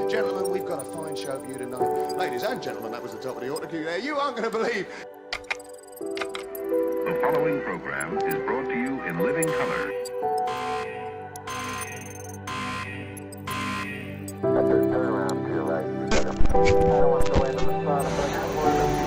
Gentlemen, we've got a fine show for you tonight. Ladies and gentlemen, that was the top of the autocue there. You aren't going to believe. The following program is brought to you in living color. Turn around to your right. I don't want to go into the sun, but I got more than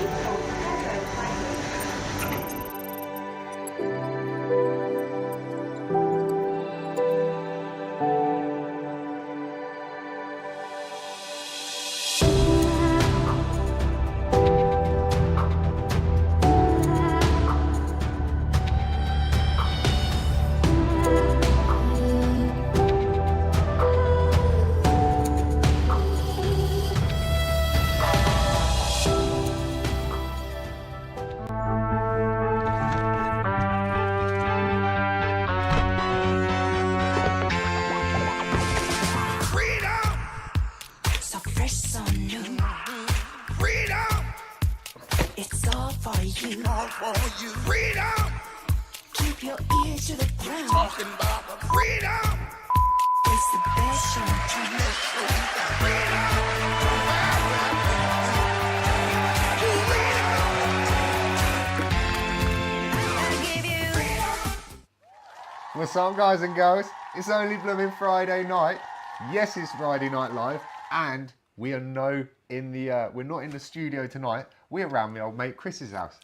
What's up, guys and girls? It's only blooming Friday night. Yes, it's Friday Night Live, and we're not in the studio tonight. We're around my old mate Chris's house.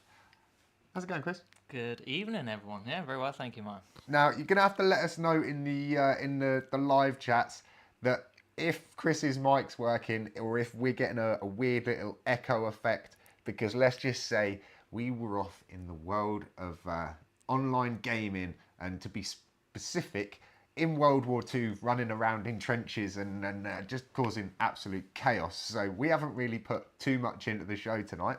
How's it going, Chris? Good evening, everyone. Yeah, very well, thank you, man. Now you're gonna have to let us know in the live chats that if Chris's mic's working or if we're getting a weird little echo effect, because let's just say we were off in the world of online gaming, and to be specific, in World War II, running around in trenches and just causing absolute chaos. So we haven't really put too much into the show tonight.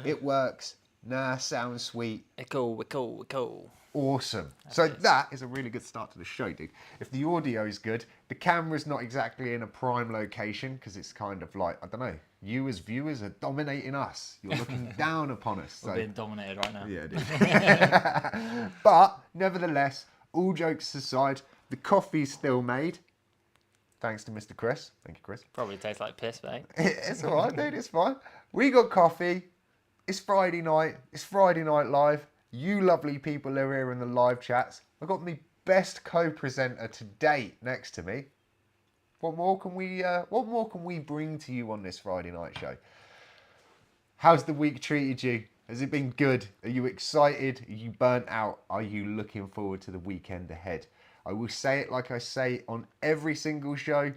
It works. Nah, sounds sweet. We're cool. Awesome. So that is a really good start to the show, dude. If the audio is good, the camera's not exactly in a prime location because it's kind of like, I don't know, you as viewers are dominating us. You're looking down upon us. So. We're being dominated right now. Yeah, dude. But nevertheless, all jokes aside, the coffee's still made. Thanks to Mr. Chris. Thank you, Chris. Probably tastes like piss, mate. It's all right, dude. It's fine. We got coffee. It's Friday night. It's Friday Night Live. You lovely people are here in the live chats. I've got my best co-presenter to date next to me. What more can we bring to you on this Friday night show? How's the week treated you? Has it been good? Are you excited? Are you burnt out? Are you looking forward to the weekend ahead? I will say it like I say on every single show.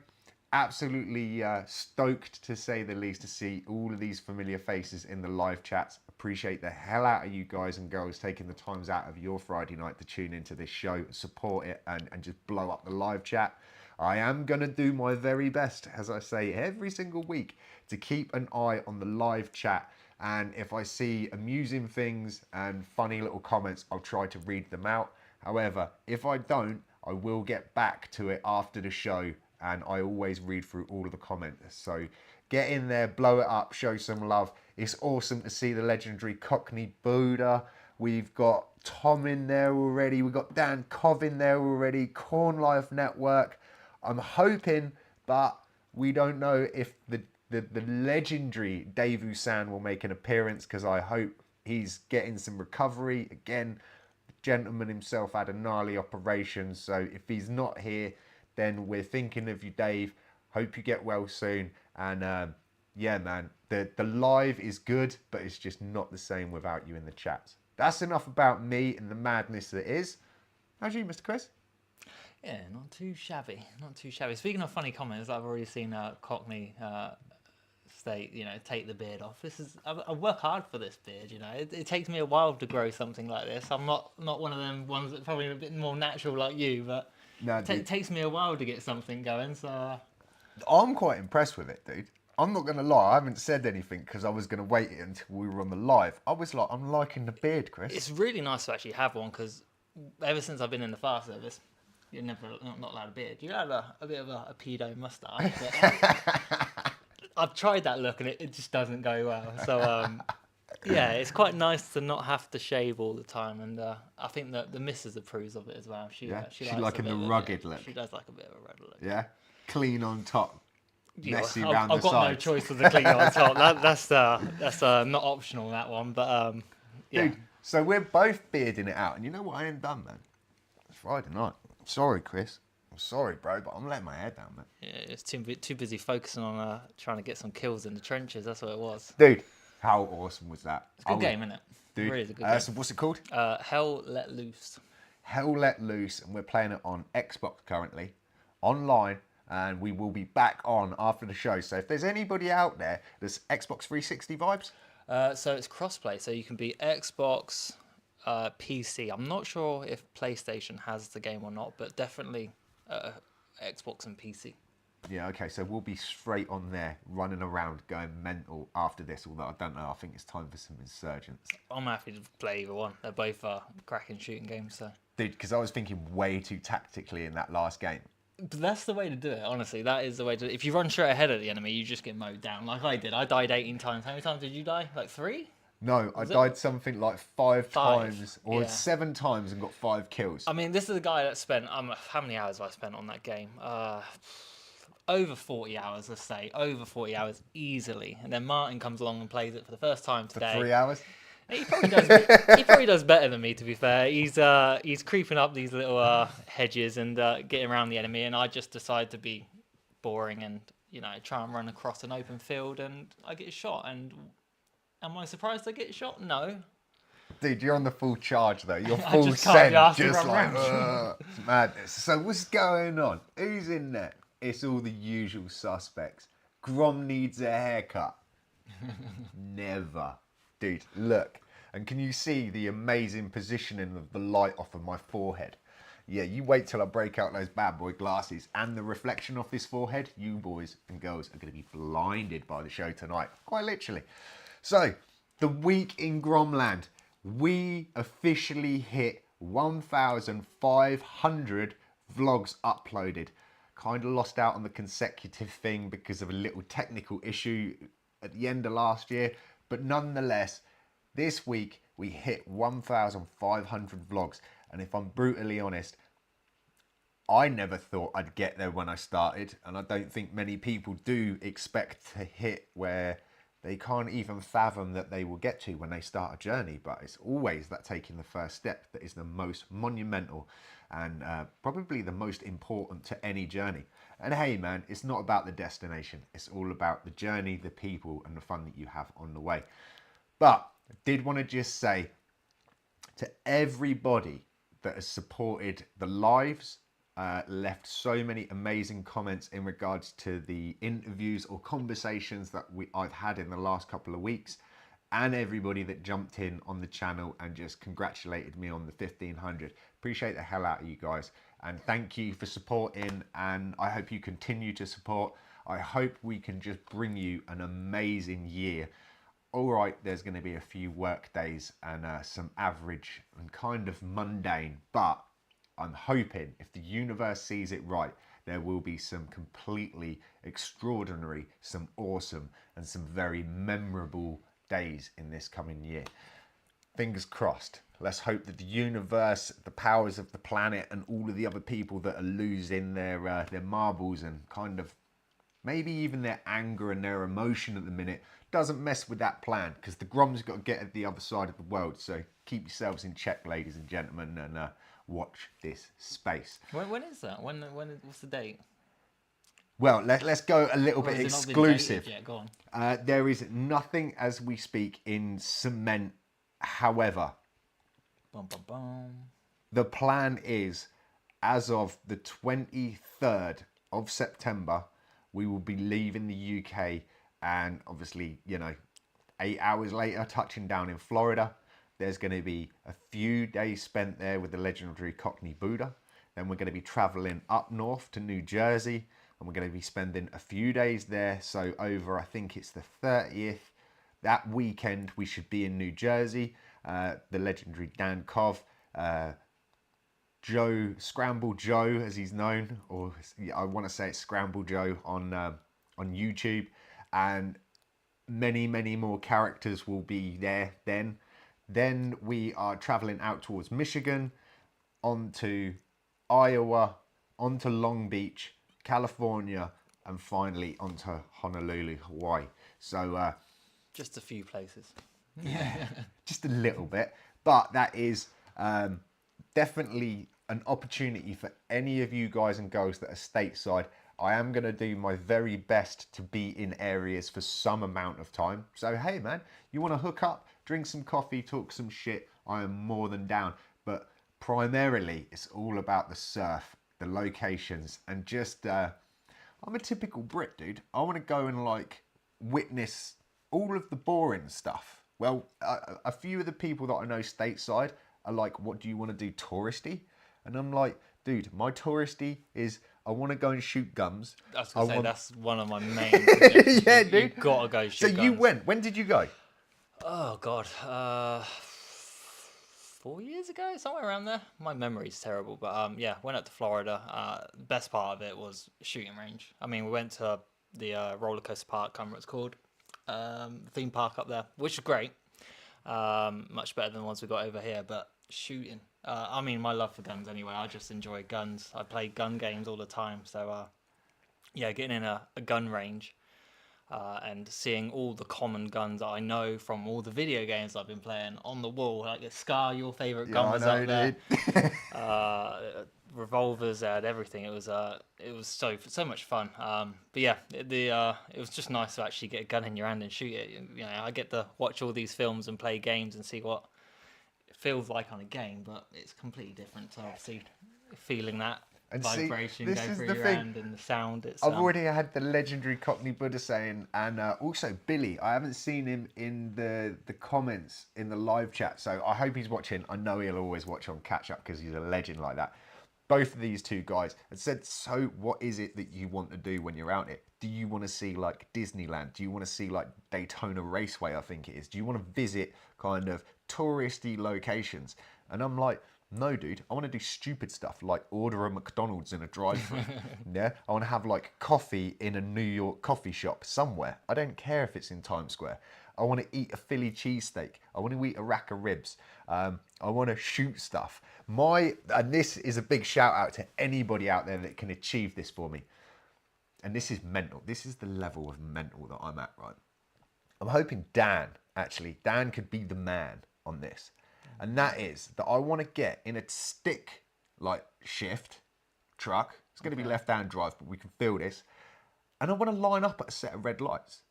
Absolutely stoked, to say the least, to see all of these familiar faces in the live chats. Appreciate the hell out of you guys and girls taking the times out of your Friday night to tune into this show, support it, and just blow up the live chat. I am going to do my very best, as I say every single week, to keep an eye on the live chat. And if I see amusing things and funny little comments, I'll try to read them out. However, if I don't, I will get back to it after the show. And I always read through all of the comments. So get in there, blow it up, show some love. It's awesome to see the legendary Cockney Buddha. We've got Tom in there already. We've got Dan Cov in there already. Corn Life Network. I'm hoping, but we don't know if the legendary Dave Usan will make an appearance, because I hope he's getting some recovery. Again, the gentleman himself had a gnarly operation. So if he's not here, then we're thinking of you, Dave. Hope you get well soon. And yeah, man, the live is good, but it's just not the same without you in the chats. That's enough about me and the madness that is. How's you, Mr. Chris? Yeah, not too shabby. Speaking of funny comments, I've already seen Cockney state, take the beard off. I work hard for this beard, It takes me a while to grow something like this. I'm not one of them ones that's probably a bit more natural like you, but No, it takes me a while to get something going, so... I'm quite impressed with it, dude. I'm not going to lie, I haven't said anything because I was going to wait until we were on the live. I was like, I'm liking the beard, Chris. It's really nice to actually have one, because ever since I've been in the fire service, you're not allowed a beard. You're allowed a bit of a pedo moustache, but I've tried that look and it just doesn't go well. So, yeah, it's quite nice to not have to shave all the time, and I think that the missus approves of it as well. She She's likes liking the rugged look. She does like a bit of a rugged look. Yeah. clean on top, messy I've, round the I've got no sides. choice with the clean on top. That's not optional, that one. But yeah. Dude, so we're both bearding it out, and you know what I ain't done, man? It's Friday night. I'm sorry, Chris. I'm sorry, bro, but I'm letting my hair down, man. Yeah, it's too busy focusing on trying to get some kills in the trenches. That's what it was. Dude, how awesome was that? It's a good game, isn't it? Dude, It really is a good game. so what's it called? Hell Let Loose. Hell Let Loose, and we're playing it on Xbox currently, online, and we will be back on after the show. So if there's anybody out there that's Xbox 360 vibes, So it's crossplay, so you can be Xbox, PC. I'm not sure if PlayStation has the game or not, but definitely Xbox and PC. yeah, okay, so we'll be straight on there, running around, going mental after this, although I don't know, I think it's time for some Insurgents. I'm happy to play either one. They're both cracking shooting games, so. Dude, because I was thinking way too tactically in that last game. But that's the way to do it, honestly. That is the way to. If you run straight ahead of the enemy, you just get mowed down, like I did. I died 18 times. How many times did you die? Like 3? No, I died something like five Five, times, or yeah. 7 times and got 5 kills. I mean, this is a guy that spent how many hours have I spent on that game? Over 40 hours, let's say. Over 40 hours easily. And then Martin comes along and plays it for the first time today. For 3 hours? He probably does. He probably does better than me, to be fair. He's creeping up these little hedges and getting around the enemy, and I just decide to be boring and try and run across an open field, and I get shot. And am I surprised I get shot? No. Dude, you're on the full charge though. You're I full just can't send, be asked to just run like around. it's madness. So what's going on? Who's in there? It's all the usual suspects. Grom needs a haircut. Never. Dude, look. And can you see the amazing positioning of the light off of my forehead? Yeah, you wait till I break out those bad boy glasses and the reflection off this forehead. You boys and girls are going to be blinded by the show tonight. Quite literally. So, the week in Gromland. We officially hit 1,500 vlogs uploaded. Kind of lost out on the consecutive thing because of a little technical issue at the end of last year. But nonetheless, this week we hit 1,500 vlogs. And if I'm brutally honest, I never thought I'd get there when I started. And I don't think many people do expect to hit where they can't even fathom that they will get to when they start a journey. But it's always that taking the first step that is the most monumental and probably the most important to any journey. And hey man, it's not about the destination. It's all about the journey, the people and the fun that you have on the way. But I did want to just say to everybody that has supported the lives, left so many amazing comments in regards to the interviews or conversations that I've had in the last couple of weeks, and everybody that jumped in on the channel and just congratulated me on the 1,500. Appreciate the hell out of you guys, and thank you for supporting, and I hope you continue to support. I hope we can just bring you an amazing year. All right, there's going to be a few work days and some average and kind of mundane, but I'm hoping if the universe sees it right, there will be some completely extraordinary, some awesome and some very memorable days in this coming year. Fingers crossed. Let's hope that the universe, the powers of the planet and all of the other people that are losing their marbles and kind of maybe even their anger and their emotion at the minute doesn't mess with that plan, because the Grom's got to get at the other side of the world. So keep yourselves in check, ladies and gentlemen, and watch this space. When is that? What's the date? Well, let's go a little bit Has it not been exclusive. dated yet? Go on. There is nothing as we speak in cement. However, Bum, bum, bum. the plan is, as of the 23rd of September, we will be leaving the UK, and obviously, 8 hours later, touching down in Florida. There's going to be a few days spent there with the legendary Cockney Buddha. Then we're going to be traveling up north to New Jersey, and we're going to be spending a few days there. So over, I think it's the 30th, that weekend, we should be in New Jersey. The legendary Dan Cov, Joe, Scramble Joe as he's known, or I want to say it's Scramble Joe on YouTube, and many more characters will be there then. Then we are traveling out towards Michigan, onto Iowa, onto Long Beach, California, and finally onto Honolulu, Hawaii. So Just a few places. just a little bit, but that is definitely an opportunity for any of you guys and girls that are stateside. I am going to do my very best to be in areas for some amount of time. So hey man, you want to hook up, drink some coffee, talk some shit, I am more than down. But primarily it's all about the surf, the locations, and just I'm a typical Brit, dude. I want to go and like witness all of the boring stuff. Well, a few of the people that I know stateside are like, what do you want to do touristy? And I'm like, dude, my touristy is I want to go and shoot guns. I was going to say, that's one of my main Yeah, dude. You've got to go shoot So guns. you went. When did you go? Oh, God. 4 years ago? Somewhere around there. My memory's terrible. But yeah, went up to Florida. Best part of it was shooting range. I mean, we went to the roller coaster park, can't remember what it's called. Theme park up there, which is great. Much better than the ones we got over here. But shooting. I mean, my love for guns anyway. I just enjoy guns. I play gun games all the time. So yeah, getting in a gun range. And seeing all the common guns that I know from all the video games I've been playing on the wall, like Scar, your favourite gun was up there. Revolvers, had everything. It was so much fun. But yeah, it was just nice to actually get a gun in your hand and shoot it. You know, I get to watch all these films and play games and see what it feels like on a game, but it's completely different to obviously feeling that. And vibration see, go this is through the your thing. hand and the sound. I've already had the legendary Cockney Buddha saying, and also Billy. I haven't seen him in the comments in the live chat, so I hope he's watching. I know he'll always watch on catch up because he's a legend like that. Both of these two guys had said, so what is it that you want to do when you're out here? Do you want to see like Disneyland? Do you want to see like Daytona Raceway, I think it is? Do you want to visit kind of touristy locations? And I'm like, no, dude, I want to do stupid stuff like order a McDonald's in a drive-thru. Yeah, I want to have like coffee in a New York coffee shop somewhere. I don't care if it's in Times Square. I want to eat a Philly cheesesteak. I want to eat a rack of ribs. I want to shoot stuff. And this is a big shout out to anybody out there that can achieve this for me. And this is mental. This is the level of mental that I'm at, right? I'm hoping Dan could be the man on this. And that is that I want to get in a stick like shift truck. It's going to be left-hand drive, but we can feel this. And I want to line up at a set of red lights.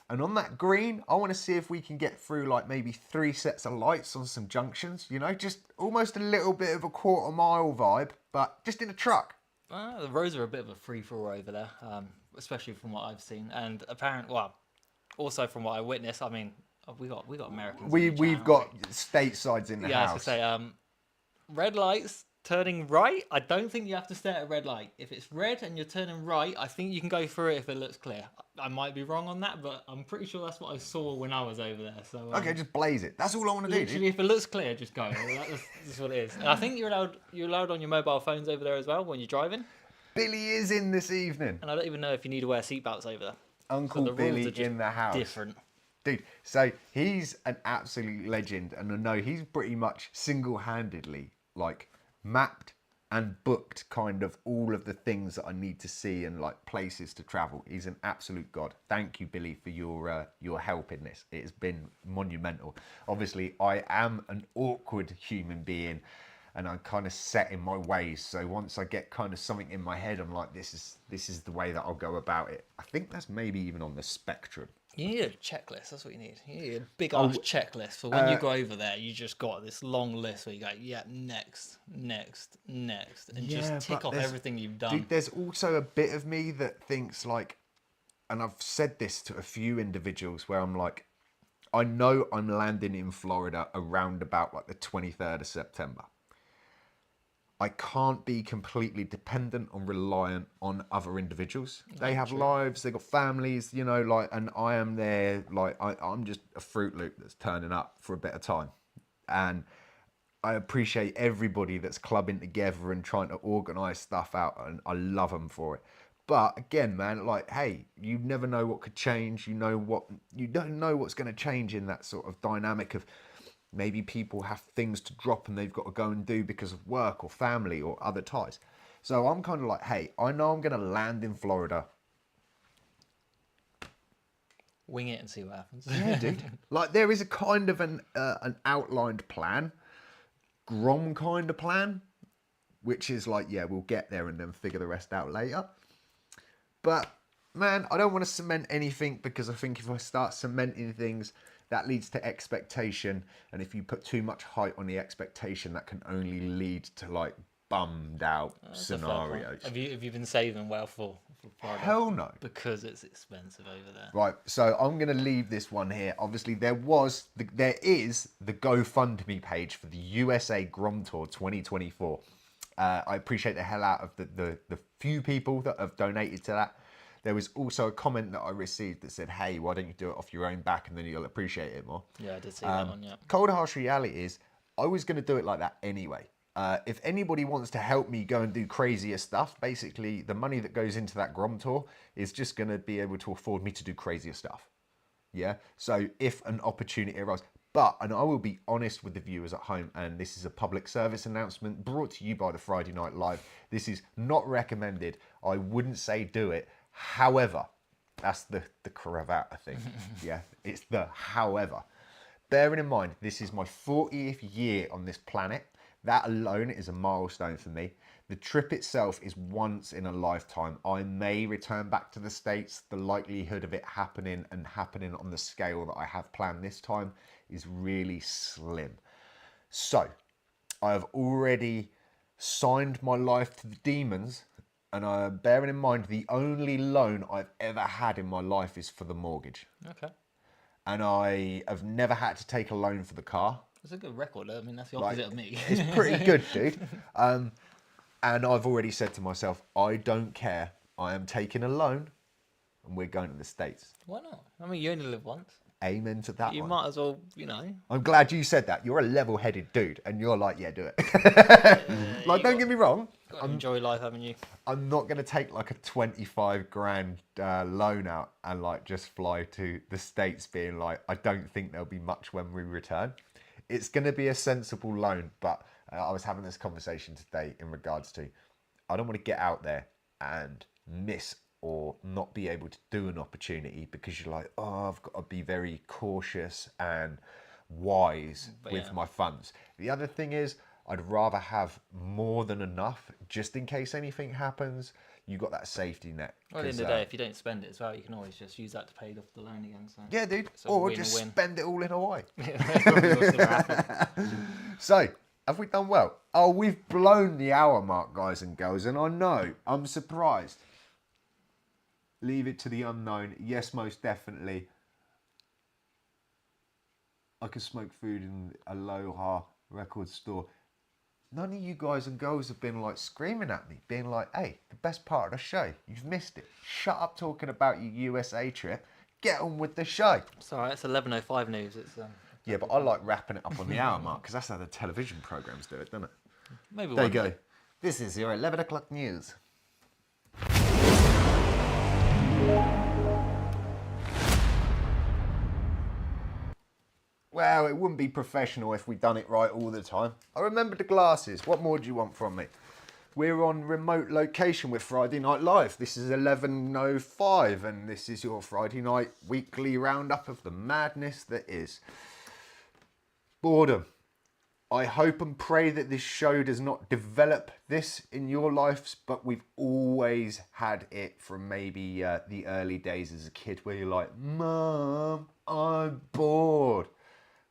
And on that green, I want to see if we can get through like maybe 3 sets of lights on some junctions. You know, just almost a little bit of a quarter-mile vibe, but just in a truck. The roads are a bit of a free-for-all over there, especially from what I've seen. And also from what I witnessed, I mean, we got Americans. We've got statesides in the house. Yeah, I was gonna say, red lights turning right. I don't think you have to stay at a red light. If it's red and you're turning right, I think you can go through it if it looks clear. I might be wrong on that, but I'm pretty sure that's what I saw when I was over there. So okay, just blaze it. That's all I want to do. Literally, if it looks clear, just go. That's what it is. And I think you're allowed on your mobile phones over there as well when you're driving. Billy is in this evening. And I don't even know if you need to wear seatbelts over there. Uncle the Billy rules are just in the house. Different. Dude, so he's an absolute legend, and I know he's pretty much single-handedly like mapped and booked kind of all of the things that I need to see and like places to travel. He's an absolute god. Thank you, Billy, for your help in this. It has been monumental. Obviously, I am an awkward human being, and I'm kind of set in my ways. So once I get kind of something in my head, I'm like, this is the way that I'll go about it. I think that's maybe even on the spectrum. You need a checklist. That's what you need. You need a big ass checklist for when you go over there. You just got this long list where you go, yeah, next, and just tick off everything you've done. Dude, there's also a bit of me that thinks like, and I've said this to a few individuals where I'm like, I know I'm landing in Florida around about like the 23rd of September. I can't be completely dependent or reliant on other individuals. They have lives, they got families, you know, like, and I am there, like, I'm just a Fruit Loop that's turning up for a bit of time. And I appreciate everybody that's clubbing together and trying to organise stuff out, and I love them for it. But again, man, like, hey, you never know what could change. You don't know what's going to change in that sort of dynamic of, maybe people have things to drop and they've got to go and do because of work or family or other ties. So I'm kind of like, hey, I know I'm going to land in Florida. Wing it and see what happens. Yeah, dude. Like, there is a kind of an outlined plan, Grom kind of plan, which is like, yeah, we'll get there and then figure the rest out later. But, man, I don't want to cement anything, because I think if I start cementing things, that leads to expectation. And if you put too much height on the expectation, that can only lead to, like, bummed out That's a fair point. scenarios. Have you been saving well for Florida? Hell no. Because it's expensive over there. Right, so I'm going to leave this one here. Obviously, there is the GoFundMe page for the USA Grom Tour 2024. I appreciate the hell out of the few people that have donated to that. There was also a comment that I received that said, hey, why don't you do it off your own back and then you'll appreciate it more. Yeah, I did see that one, yeah. Cold harsh reality is, I was going to do it like that anyway. If anybody wants to help me go and do crazier stuff, basically the money that goes into that Grom Tour is just going to be able to afford me to do crazier stuff. Yeah. So if an opportunity arises, and I will be honest with the viewers at home, and this is a public service announcement brought to you by the Friday Night Live. This is not recommended. I wouldn't say do it. However, that's the cravat thing. Yeah. It's the however. Bearing in mind, this is my 40th year on this planet. That alone is a milestone for me. The trip itself is once in a lifetime. I may return back to the States. The likelihood of it happening on the scale that I have planned this time is really slim. So, I have already signed my life to the demons, and bearing in mind, the only loan I've ever had in my life is for the mortgage. Okay. And I have never had to take a loan for the car. It's a good record. I mean, that's the opposite of me. It's pretty good, dude. And I've already said to myself, I don't care. I am taking a loan and we're going to the States. Why not? I mean, you only live once. Amen to that You one. might as well, you know. I'm glad you said that. You're a level-headed dude and you're like, yeah, do it. Like, don't get me wrong. Enjoy life, haven't you? I'm not going to take like a 25 grand loan out and like just fly to the States being like, I don't think there'll be much when we return. It's going to be a sensible loan, but I was having this conversation today in regards to, I don't want to get out there and miss or not be able to do an opportunity because you're like, oh, I've got to be very cautious and wise with my funds. The other thing is, I'd rather have more than enough just in case anything happens. You got that safety net. Well, at the end of the day, if you don't spend it as well, you can always just use that to pay off the loan again. So. Yeah, dude. So or win, just win. spend it all in Hawaii. That's probably what's gonna happen. So, have we done well? Oh, we've blown the hour mark, guys and girls, and I know, I'm surprised. Leave it to the unknown. Yes, most definitely. I could smoke food in Aloha record store. None of you guys and girls have been like screaming at me, being like, hey, the best part of the show, you've missed it. Shut up talking about your USA trip. Get on with the show. It's alright, it's 11:05 news. It's Yeah, but I like wrapping it up on the hour mark because that's how the television programs do it, doesn't it? maybe There you one go. day. This is your 11 o'clock news. Well, it wouldn't be professional if we'd done it right all the time. I remembered the glasses. What more do you want from me? We're on remote location with Friday Night Live. This is 11:05 and this is your Friday night weekly roundup of the madness that is boredom. I hope and pray that this show does not develop this in your lives, but we've always had it from maybe the early days as a kid where you're like, Mum, I'm bored.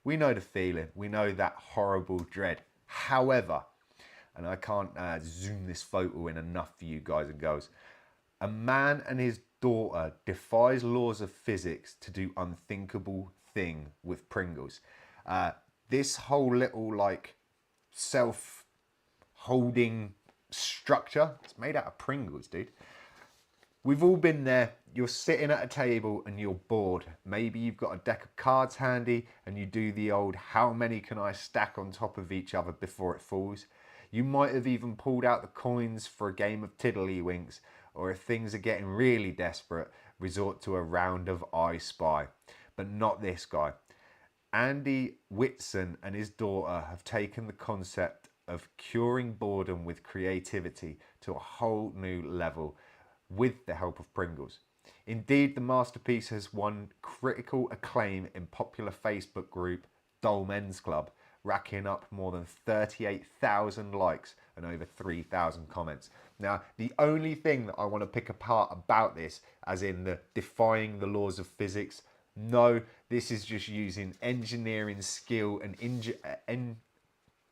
We know the feeling. We know that horrible dread. However, and I can't zoom this photo in enough for you guys and girls, a man and his daughter defies laws of physics to do unthinkable thing with Pringles. This whole little like self-holding structure, it's made out of Pringles, dude. We've all been there. You're sitting at a table and you're bored. Maybe you've got a deck of cards handy and you do the old, how many can I stack on top of each other before it falls? You might have even pulled out the coins for a game of tiddlywinks, or if things are getting really desperate, resort to a round of I Spy. But not this guy. Andy Whitson and his daughter have taken the concept of curing boredom with creativity to a whole new level with the help of Pringles. Indeed, the masterpiece has won critical acclaim in popular Facebook group Dull Men's Club, racking up more than 38,000 likes and over 3,000 comments. Now, the only thing that I want to pick apart about this, as in the defying the laws of physics, no, this is just using engineering skill and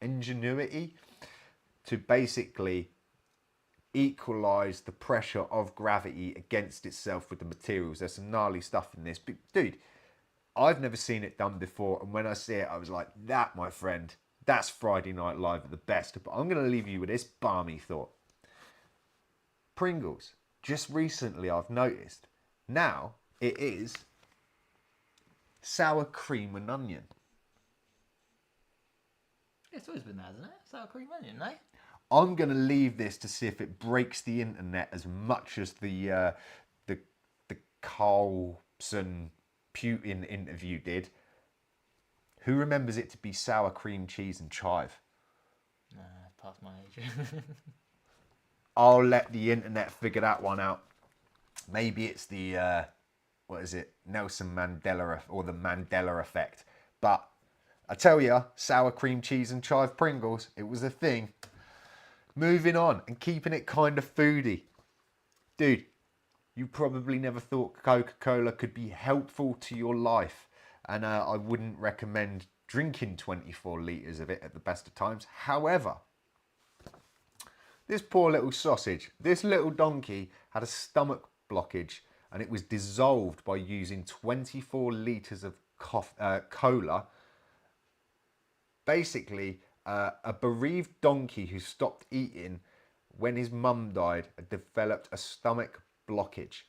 ingenuity to basically equalize the pressure of gravity against itself with the materials. There's some gnarly stuff in this, but dude, I've never seen it done before, and when I see it, I was like, that, my friend, that's Friday Night Live at the best. But I'm going to leave you with this balmy thought. Pringles, just recently I've noticed, now it is sour cream and onion. It's always been that, hasn't it? Sour cream and onion, eh? I'm going to leave this to see if it breaks the internet as much as the Carlson Putin interview did. Who remembers it to be sour cream, cheese and chive? Nah, past my age. I'll let the internet figure that one out. Maybe it's the, Nelson Mandela or the Mandela effect. But I tell you, sour cream, cheese and chive Pringles, it was a thing. Moving on and keeping it kind of foodie. Dude, you probably never thought Coca-Cola could be helpful to your life. And I wouldn't recommend drinking 24 litres of it at the best of times. However, this poor little sausage, this little donkey had a stomach blockage and it was dissolved by using 24 litres of cola. Basically, a bereaved donkey who stopped eating when his mum died had developed a stomach blockage.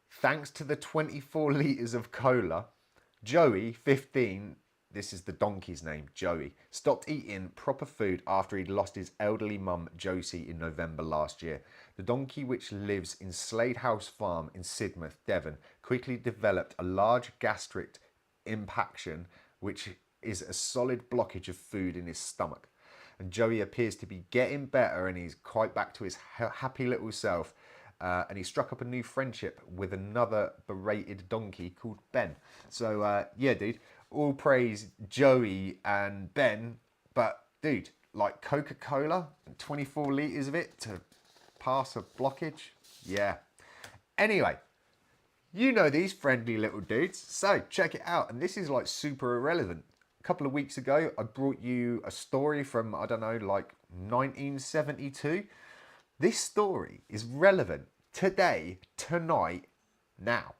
Thanks to the 24 litres of cola, Joey, 15, this is the donkey's name, Joey, stopped eating proper food after he'd lost his elderly mum, Josie, in November last year. The donkey, which lives in Slade House Farm in Sidmouth, Devon, quickly developed a large gastric impaction, which is a solid blockage of food in his stomach. And Joey appears to be getting better and he's quite back to his happy little self. And he struck up a new friendship with another berated donkey called Ben. So, yeah, dude, all praise Joey and Ben. But, dude, like Coca-Cola, 24 litres of it to pass a blockage? Yeah. Anyway, you know these friendly little dudes. So, check it out. And this is, like, super irrelevant. A couple of weeks ago, I brought you a story from, I don't know, like 1972. This story is relevant today, tonight, now.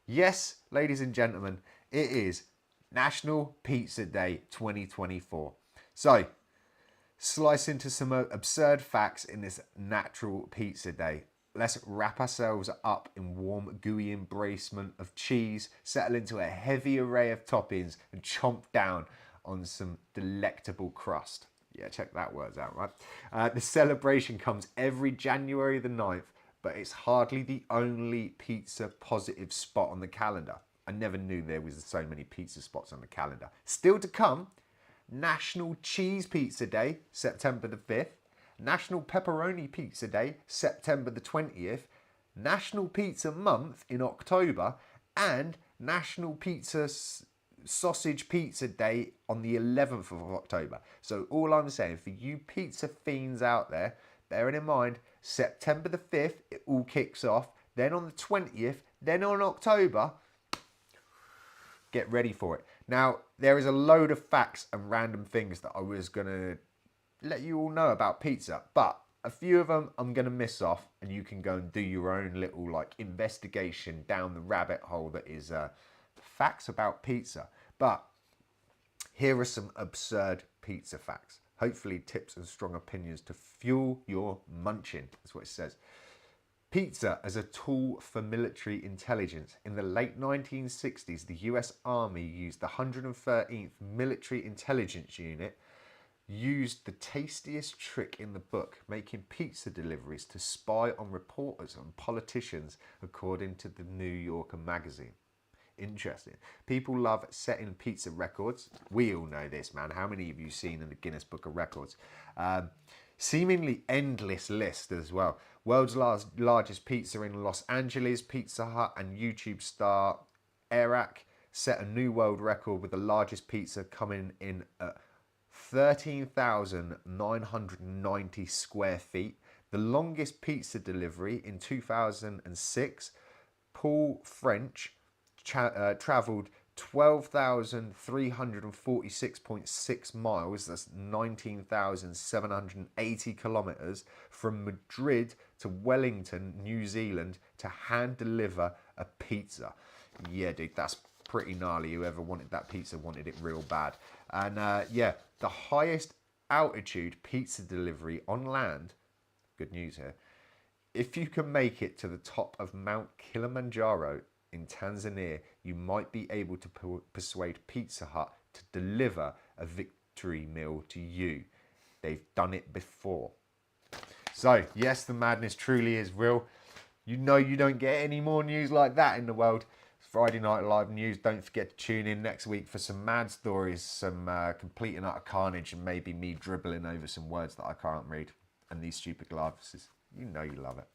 Yes, ladies and gentlemen, it is National Pizza Day 2024. So, slice into some absurd facts in this natural pizza day. Let's wrap ourselves up in warm, gooey embracement of cheese, settle into a heavy array of toppings, and chomp down on some delectable crust. Yeah, check that words out, right? The celebration comes every January the 9th, but it's hardly the only pizza positive spot on the calendar. I never knew there was so many pizza spots on the calendar. Still to come, National Cheese Pizza Day, September the 5th. National Pepperoni Pizza Day, September the 20th. National Pizza Month in October. And National Sausage Pizza Day on the 11th of October. So all I'm saying, for you pizza fiends out there, bearing in mind, September the 5th, it all kicks off. Then on the 20th, then on October, get ready for it. Now, there is a load of facts and random things that I was going to let you all know about pizza, but a few of them I'm going to miss off, and you can go and do your own little like investigation down the rabbit hole that is facts about pizza. But here are some absurd pizza facts. Hopefully tips and strong opinions to fuel your munching. That's what it says. Pizza as a tool for military intelligence. In the late 1960s, the US Army used the 113th Military Intelligence Unit used the tastiest trick in the book, making pizza deliveries to spy on reporters and politicians, according to the New Yorker magazine. Interesting. People love setting pizza records. We all know this, man. How many of you seen in the Guinness Book of Records? Seemingly endless list as well. World's largest pizza in Los Angeles, Pizza Hut and YouTube star Eric set a new world record with the largest pizza coming in at 13,990 square feet. The longest pizza delivery in 2006, Paul French travelled 12,346.6 miles, that's 19,780 kilometres, from Madrid to Wellington, New Zealand, to hand deliver a pizza. Yeah, dude, that's pretty gnarly. Whoever wanted that pizza wanted it real bad. And yeah, the highest altitude pizza delivery on land, good news here, if you can make it to the top of Mount Kilimanjaro in Tanzania, you might be able to persuade Pizza Hut to deliver a victory meal to you. They've done it before. So, yes, the madness truly is real. You know you don't get any more news like that in the world. It's Friday Night Live news. Don't forget to tune in next week for some mad stories, some complete and utter carnage, and maybe me dribbling over some words that I can't read. And these stupid glasses. You know you love it.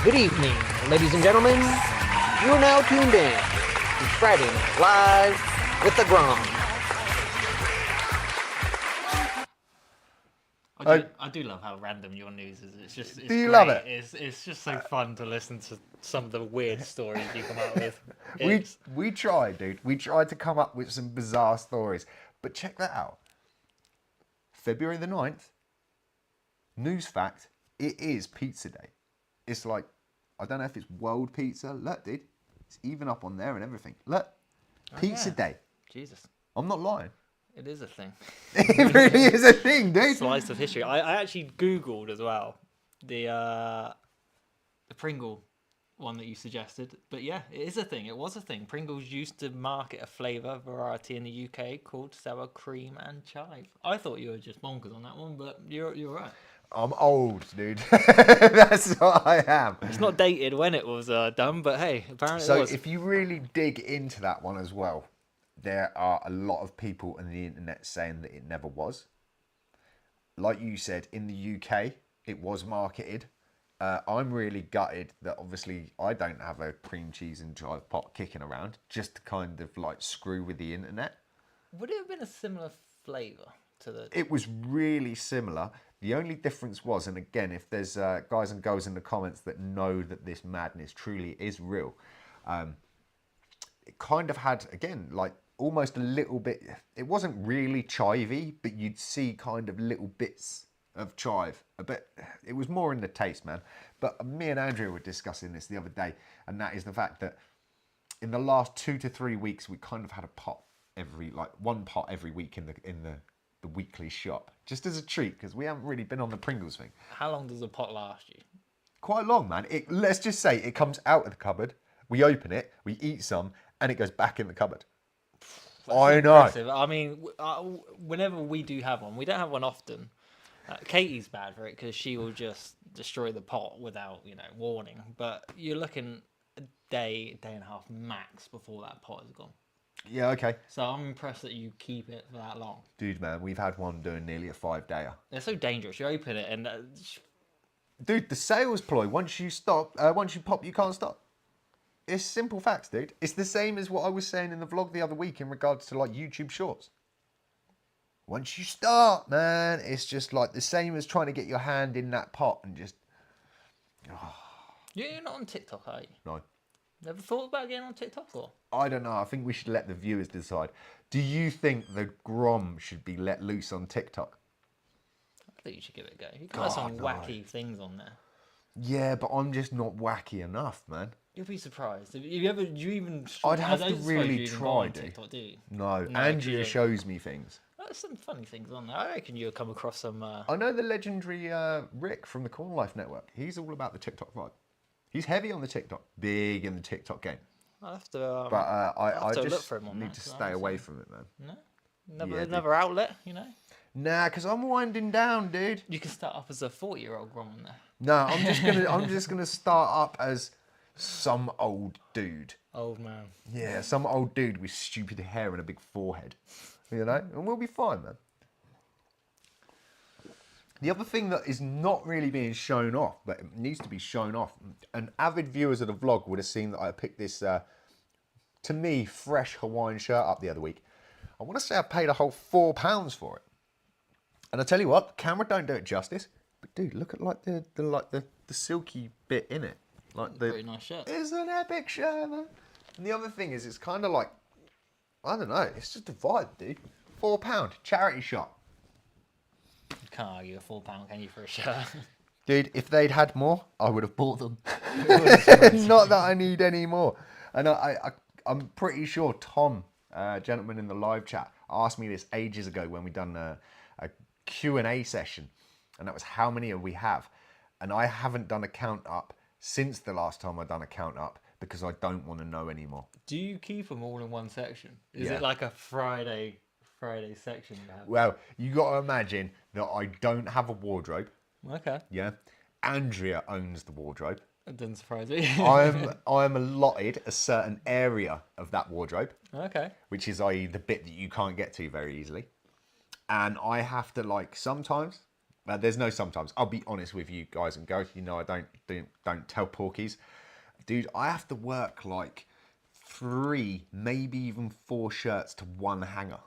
Good evening, ladies and gentlemen. You are now tuned in to Friday Night Live with the Grom. I do love how random your news is. It's just. It's Do you great. love it? It's just so fun to listen to some of the weird stories you come out with. We tried, dude. We tried to come up with some bizarre stories. But check that out. February the 9th, news fact, it is Pizza Day. It's like, I don't know if it's World Pizza. Look, dude. It's even up on there and everything. Look. Pizza Day. Jesus. I'm not lying. It is a thing. It really is a thing, dude. Slice of history. I actually Googled as well the Pringle one that you suggested. But yeah, it is a thing. It was a thing. Pringles used to market a flavour variety in the UK called sour cream and chive. I thought you were just bonkers on that one, but you're right. I'm old, dude. That's what I am. It's not dated when it was done, but hey, apparently it was. So if you really dig into that one as well, there are a lot of people on the internet saying that it never was. Like you said, in the UK, it was marketed. I'm really gutted that obviously I don't have a cream cheese and chive pot kicking around just to kind of like screw with the internet. Would it have been a similar flavour to the... It was really similar. The only difference was, and again, if there's guys and girls in the comments that know that this madness truly is real, it kind of had, again, like almost a little bit, it wasn't really chivey, but you'd see kind of little bits of chive. A bit, it was more in the taste, man. But me and Andrea were discussing this the other day, and that is the fact that in the last 2 to 3 weeks, we kind of had a pot one pot every week in the weekly shop, just as a treat, because we haven't really been on the Pringles thing. How long does a pot last you? Quite long, man. Let's just say it comes out of the cupboard, we open it, we eat some, and it goes back in the cupboard. I know. Impressive. I mean, whenever we do have one, we don't have one often. Katie's bad for it because she will just destroy the pot without, warning. But you're looking a day and a half max before that pot is gone. Yeah, okay. So I'm impressed that you keep it for that long. Dude, man, we've had one doing nearly a 5-dayer. They're so dangerous. You open it and... Dude, the sales ploy, once you pop, you can't stop. It's simple facts, dude. It's the same as what I was saying in the vlog the other week in regards to like YouTube Shorts. Once you start, man, it's just like the same as trying to get your hand in that pot and just... Oh. You're not on TikTok, are you? No. Never thought about getting on TikTok or? I don't know. I think we should let the viewers decide. Do you think the Grom should be let loose on TikTok? I think you should give it a go. You can have some wacky things on there. Yeah, but I'm just not wacky enough, man. You'll be surprised. I'd have to really try, dude. TikTok, do you? No, Andrea shows me things. There's some funny things on there. I reckon you'll come across some... I know the legendary Rick from the Corn Life Network. He's all about the TikTok vibe. He's heavy on the TikTok. Big in the TikTok game. I'll have to... but I just just look for him on need that, to stay away from it, man. No? Another outlet, Nah, because I'm winding down, dude. You can start off as a 40-year-old Grom on there. No, I'm just gonna start up as some old dude. Old man. Yeah, some old dude with stupid hair and a big forehead. You know, and we'll be fine, man. The other thing that is not really being shown off, but it needs to be shown off, and avid viewers of the vlog would have seen that I picked this, to me, fresh Hawaiian shirt up the other week. I want to say I paid a whole £4 for it. And I tell you what, the camera don't do it justice. But dude, look at like the silky bit in it. Like the Pretty nice shirt. It's an epic shirt, man. And the other thing is, it's kind of like, I don't know, it's just a vibe, dude. £4 charity shop. You can't argue a £4, can you, for a shirt? Dude, if they'd had more, I would have bought them. Not that I need any more. And I'm pretty sure Tom, gentleman in the live chat, asked me this ages ago when we done a Q&A session. And that was how many we have. And I haven't done a count up since the last time I done a count up because I don't want to know anymore. Do you keep them all in one section? Is Yeah. it like a Friday section you have? Well, you got to imagine that I don't have a wardrobe. Okay. Yeah. Andrea owns the wardrobe. It doesn't surprise me. I'm allotted a certain area of that wardrobe, Okay. which is i.e. the bit that you can't get to very easily. And I have to like sometimes, there's no sometimes, I'll be honest with you guys and girls, you know I don't tell porkies. Dude, I have to work like 3, maybe even 4 shirts to one hanger.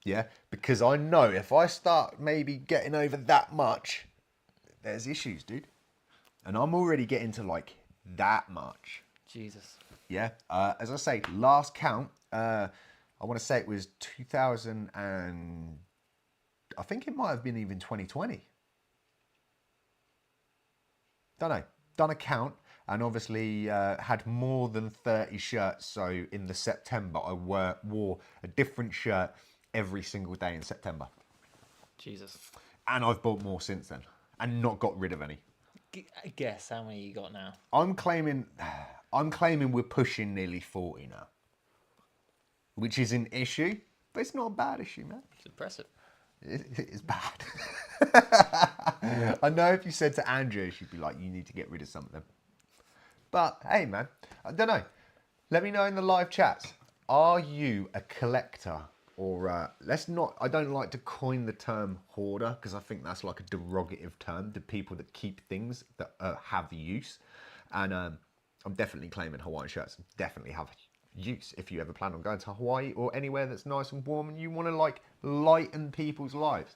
Yeah, because I know if I start maybe getting over that much, there's issues, dude. And I'm already getting to like that much. Jesus. Yeah. As I say, last count, I want to say it was 2000 and I think it might have been even 2020. Don't know. Done a count and obviously had more than 30 shirts. So in the September, I wore a different shirt every single day in September. Jesus. And I've bought more since then and not got rid of any. Guess how many you got now? I'm claiming we're pushing nearly 40 now, which is an issue, but it's not a bad issue, man. It's impressive. It is bad. I know if you said to Andrea, she'd be like, you need to get rid of something. But hey, man, I don't know. Let me know in the live chats. Are you a collector? Or let's not, I don't like to coin the term hoarder because I think that's like a derogative term to people that keep things that have use. And I'm definitely claiming Hawaiian shirts definitely have use if you ever plan on going to Hawaii or anywhere that's nice and warm and you want to like lighten people's lives.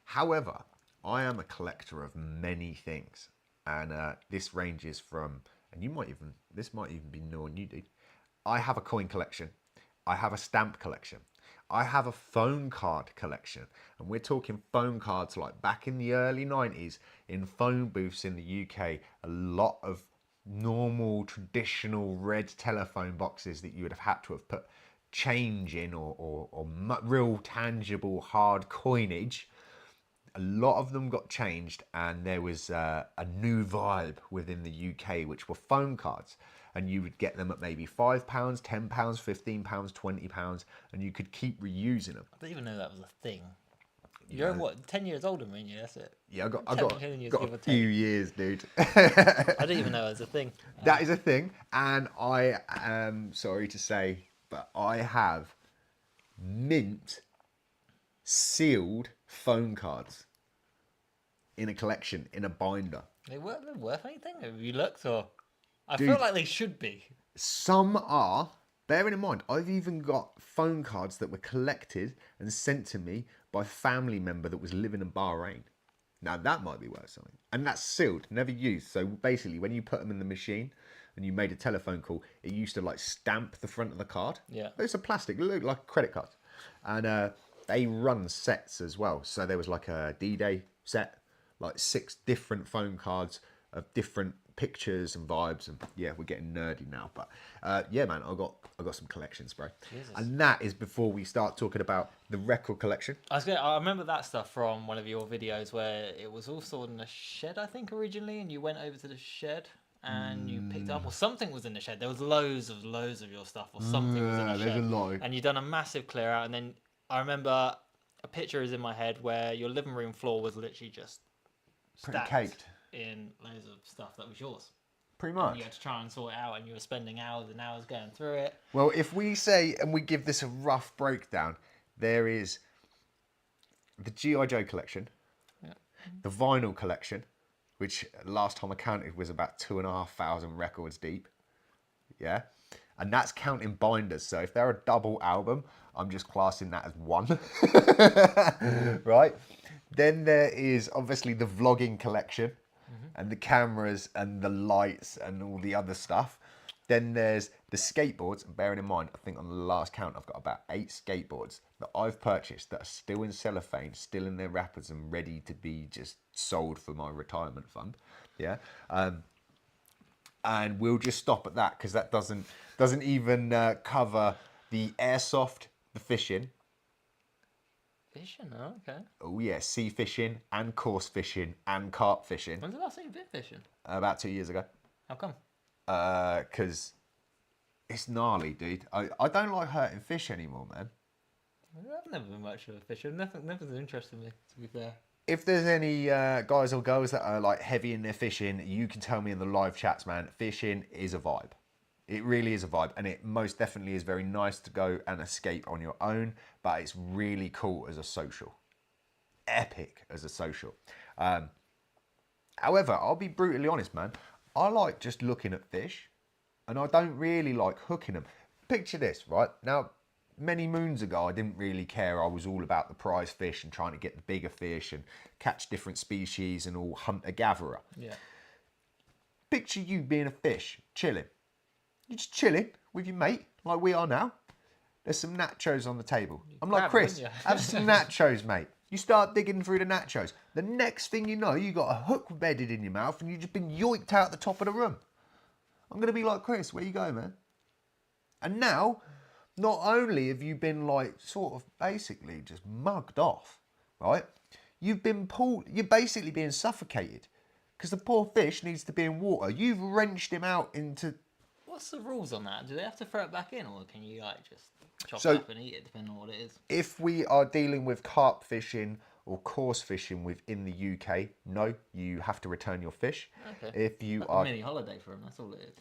However, I am a collector of many things. And this ranges from, and this might even be new on you, dude. I have a coin collection. I have a stamp collection. I have a phone card collection, and we're talking phone cards like back in the early 90s in phone booths in the UK, a lot of normal traditional red telephone boxes that you would have had to have put change in or real tangible hard coinage. A lot of them got changed and there was a new vibe within the UK, which were phone cards. And you would get them at maybe £5, £10, £15, £20, and you could keep reusing them. I didn't even know that was a thing. You're what, 10 years older than me, that's it? Yeah, I got 10 years, a give or few take. years, dude. I didn't even know it was a thing. That is a thing, and I am sorry to say, but I have mint sealed phone cards in a collection, in a binder. They weren't worth anything? Have you looked or? I Dude. feel like they should be. Some are, bearing in mind, I've even got phone cards that were collected and sent to me by a family member that was living in Bahrain. Now that might be worth something. And that's sealed, never used. So basically when you put them in the machine and you made a telephone call, it used to like stamp the front of the card. Yeah. It's a plastic, it looked like a credit card. And they run sets as well. So there was like a D-Day set, like 6 different phone cards of different pictures and vibes, and yeah, we're getting nerdy now, but yeah, man, I got some collections, bro. Jesus. And that is before we start talking about the record collection. I remember that stuff from one of your videos where it was all stored in a shed, I think, originally, and you went over to the shed and you picked up, or something was in the shed. There was loads of your stuff, or something was in the there's shed. a lot. And you done a massive clear out, and then I remember a picture is in my head where your living room floor was literally just Pretty stacked caked. in loads of stuff that was yours. Pretty And much. you had to try and sort it out, and you were spending hours and hours going through it. Well, if we say, and we give this a rough breakdown, there is the G.I. Joe collection, the vinyl collection, which last time I counted was about 2,500 records deep. Yeah. And that's counting binders. So if they're a double album, I'm just classing that as one. Right? Then there is obviously the vlogging collection and the cameras and the lights and all the other stuff. Then there's the skateboards. And bearing in mind, I think on the last count, I've got about 8 skateboards that I've purchased that are still in cellophane, still in their wrappers and ready to be just sold for my retirement fund. Yeah. And we'll just stop at that because that doesn't even cover the airsoft, the fishing. Fishing? Oh, okay. Oh yeah, sea fishing and coarse fishing and carp fishing. When's the last time you've been fishing? About 2 years ago. How come? Because it's gnarly, dude. I don't like hurting fish anymore, man. I've never been much of a fisher. Nothing's interested me, to be fair. If there's any guys or girls that are like heavy in their fishing, you can tell me in the live chats, man. Fishing is a vibe. It really is a vibe, and it most definitely is very nice to go and escape on your own, but it's really cool as a social. Epic as a social. However, I'll be brutally honest, man. I like just looking at fish, and I don't really like hooking them. Picture this, right? Now, many moons ago, I didn't really care. I was all about the prize fish and trying to get the bigger fish and catch different species and all hunter-gatherer. Yeah. Picture you being a fish, chilling. You're just chilling with your mate, like we are now. There's some nachos on the table. I'm like, grab 'em, Chris, wouldn't you? have some nachos, mate. You start digging through the nachos. The next thing you know, you got a hook bedded in your mouth and you've just been yoinked out the top of the room. I'm going to be like, Chris, where you go, man? And now, not only have you been like sort of basically just mugged off, right? You've been pulled, you're basically being suffocated because the poor fish needs to be in water. You've wrenched him out into... What's the rules on that? Do they have to throw it back in, or can you like just chop So- it up and eat it, depending on what it is? If we are dealing with carp fishing or coarse fishing within the UK, no, you have to return your fish. Okay. If you Like are... a mini holiday for them, that's all it is.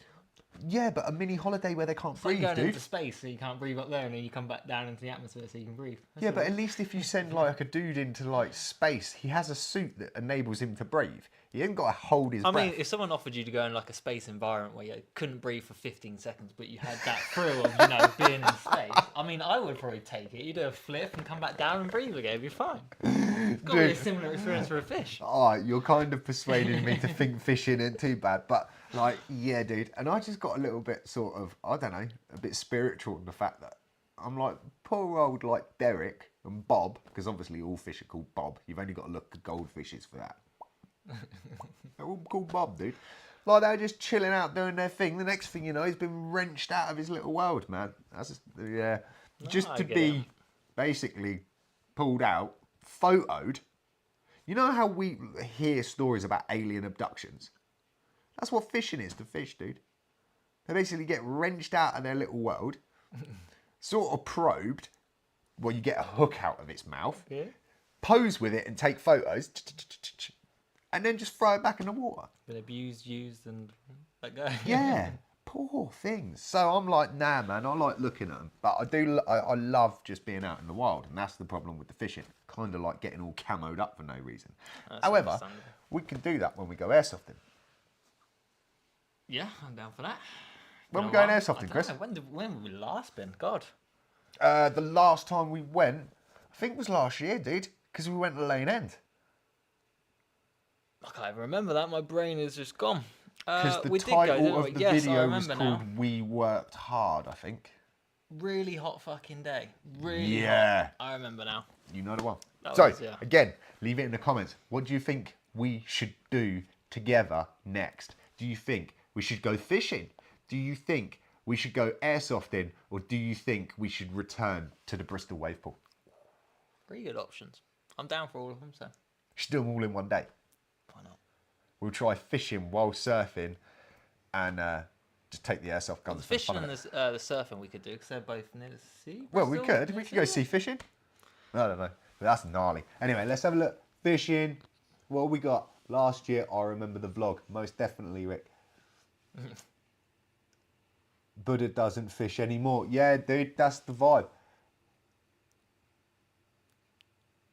Yeah, but a mini holiday where they can't It's like breathe, going dude. into space, so you can't breathe up there, and then you come back down into the atmosphere so you can breathe. That's Yeah, all but it at least if you send like a dude into like space, he has a suit that enables him to breathe. He ain't got to hold his I breath. mean, if someone offered you to go in like a space environment where you couldn't breathe for 15 seconds, but you had that thrill of, you know, being in space, I mean, I would probably take it. You do a flip and come back down and breathe again, it'd be fine. It's got to be a Dude. similar experience for a fish. Oh, you're kind of persuading me to think fishing ain't too bad, but like, yeah, dude. And I just got a little bit sort of, I don't know, a bit spiritual in the fact that I'm like, poor old like Derek and Bob, because obviously all fish are called Bob. You've only got to look at goldfishes for that. They're all called Bob, dude. Like they're just chilling out doing their thing. The next thing you know, he's been wrenched out of his little world, man. That's just, yeah. Just I to get be it. basically pulled out, photoed. You know how we hear stories about alien abductions? That's what fishing is to fish, dude. They basically get wrenched out of their little world, sort of probed. Well, you get a hook out of its mouth, Yeah. pose with it and take photos, and then just throw it back in the water. Been abused, used, and let go. Yeah, poor things. So I'm like, nah, man, I like looking at them. But I love just being out in the wild. And that's the problem with the fishing. Kind of like getting all camoed up for no reason. That's However, understandable. we can do that when we go airsofting. Yeah, I'm down for that. When Been we a going while. airsofting, I Chris? don't know, when have we last been? God. The last time we went, I think it was last year, dude. Because we went to Lane End. I can't even remember that. My brain is just gone. Because the we did title go, didn't of we? the Yes, I video was remember called now. We Worked Hard, I think. Really hot fucking day. Really Yeah. hot. I remember now. You know the one. That So, was, yeah. again, leave it in the comments. What do you think we should do together next? Do you think we should go fishing? Do you think we should go airsofting? Or do you think we should return to the Bristol wave pool? Pretty good options. I'm down for all of them, so Should do them all in one day. why not? We'll try fishing while surfing and just take the airsoft The guns for the fishing fun and of it. the surfing we could do because they're both near the sea. Well, we Bristol? could. We could go sea fishing. I don't know. But that's gnarly. Anyway, let's have a look. Fishing. What we got? Last year, I remember the vlog. Most definitely, Rick. Buddha doesn't fish anymore. Yeah, dude, that's the vibe.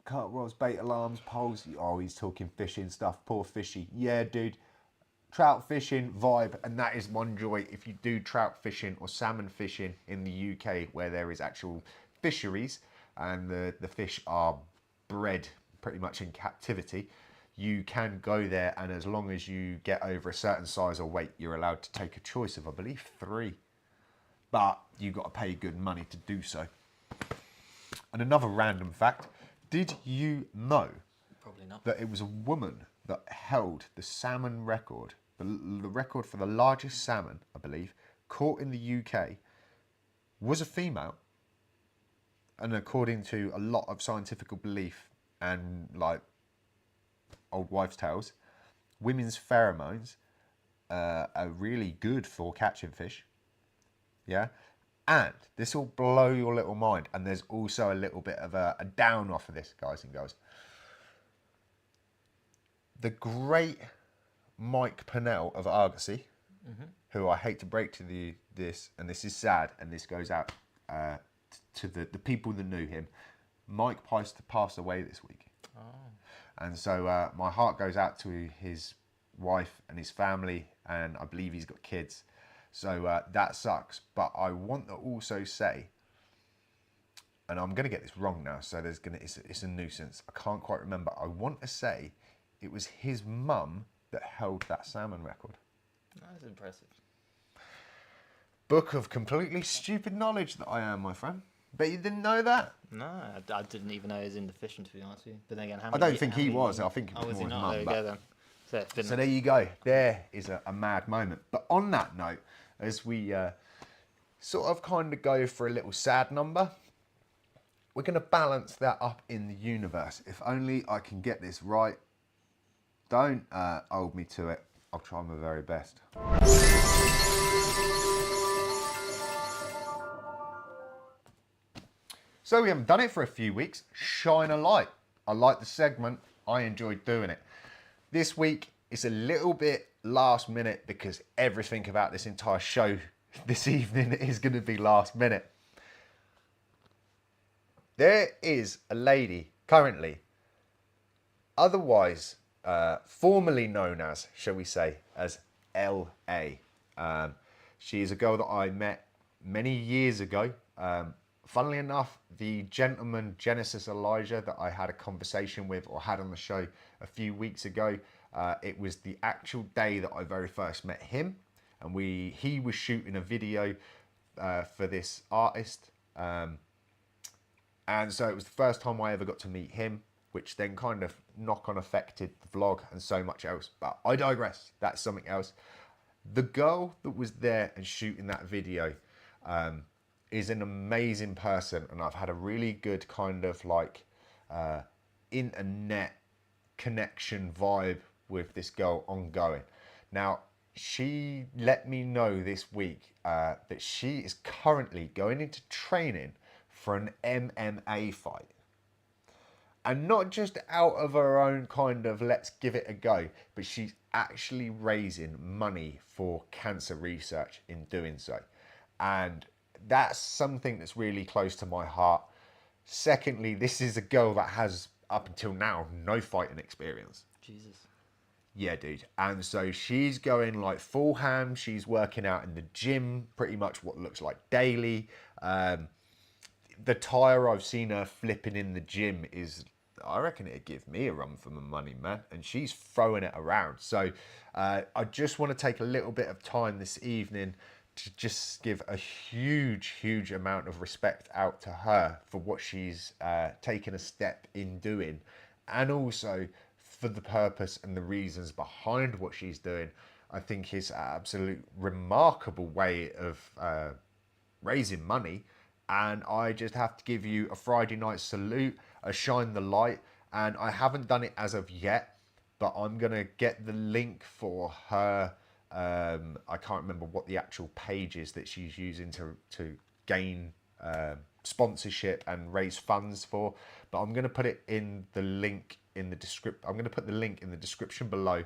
Cut rods, bait alarms, poles. Oh, he's talking fishing stuff. Poor fishy. Yeah, dude. Trout fishing vibe, and that is one joy. If you do trout fishing or salmon fishing in the UK, where there is actual fisheries and the fish are bred pretty much in captivity, you can go there, and as long as you get over a certain size or weight, you're allowed to take a choice of, I believe, 3. But you've got to pay good money to do so. And another random fact, did you know Probably not. that it was a woman that held the salmon record, the record for the largest salmon, I believe, caught in the UK, was a female? And according to a lot of scientific belief and like old wives' tales, women's pheromones are really good for catching fish. Yeah, and this will blow your little mind. And there's also a little bit of a down off of this, guys and girls. The great Mike Pennell of Argosy, who I hate to break to this, and this is sad, and this goes out to the people that knew him. Mike passed away this week. Oh. And so my heart goes out to his wife and his family, and I believe he's got kids. So that sucks. But I want to also say, and I'm going to get this wrong now, so it's a nuisance. I can't quite remember. I want to say it was his mum that held that salmon record. That's impressive. Book of completely stupid knowledge that I am, my friend. Bet you didn't know that? No, I didn't even know he was into fishing, to be honest with you. But then again, I don't think he was. I think it was was more he his not? There we mum. go then. So there you go. There is a mad moment. But on that note, as we sort of kind of go for a little sad number, we're going to balance that up in the universe. If only I can get this right. Don't hold me to it. I'll try my very best. So we haven't done it for a few weeks. Shine a light. I like the segment. I enjoyed doing it. This week is a little bit last minute because everything about this entire show this evening is going to be last minute. There is a lady currently, otherwise formerly known as, shall we say, as L.A. She is a girl that I met many years ago. Funnily enough, the gentleman Genesis Elijah that I had a conversation with or had on the show a few weeks ago, it was the actual day that I very first met him, and he was shooting a video for this artist, and so it was the first time I ever got to meet him, which then kind of knock-on affected the vlog and so much else. But I digress. That's something else. The girl that was there and shooting that video is an amazing person, and I've had a really good kind of like internet connection vibe with this girl ongoing. Now, she let me know this week that she is currently going into training for an MMA fight. And not just out of her own kind of let's give it a go, but she's actually raising money for cancer research in doing so. And that's something that's really close to my heart. Secondly, this is a girl that has, up until now, no fighting experience. Jesus. Yeah, dude. And so she's going like full ham. She's working out in the gym pretty much what looks like daily. The tire I've seen her flipping in the gym is, I reckon it'd give me a run for my money, man. And she's throwing it around. So I just want to take a little bit of time this evening to just give a huge amount of respect out to her for what she's taken a step in doing, and also for the purpose and the reasons behind what she's doing. I think it's an absolute remarkable way of raising money, and I just have to give you a Friday night salute, a shine the light. And I haven't done it as of yet, but I'm gonna get the link for her. I can't remember what the actual page is that she's using to gain sponsorship and raise funds for. But I'm going to put it in the link in the description. I'm going to put the link in the description below.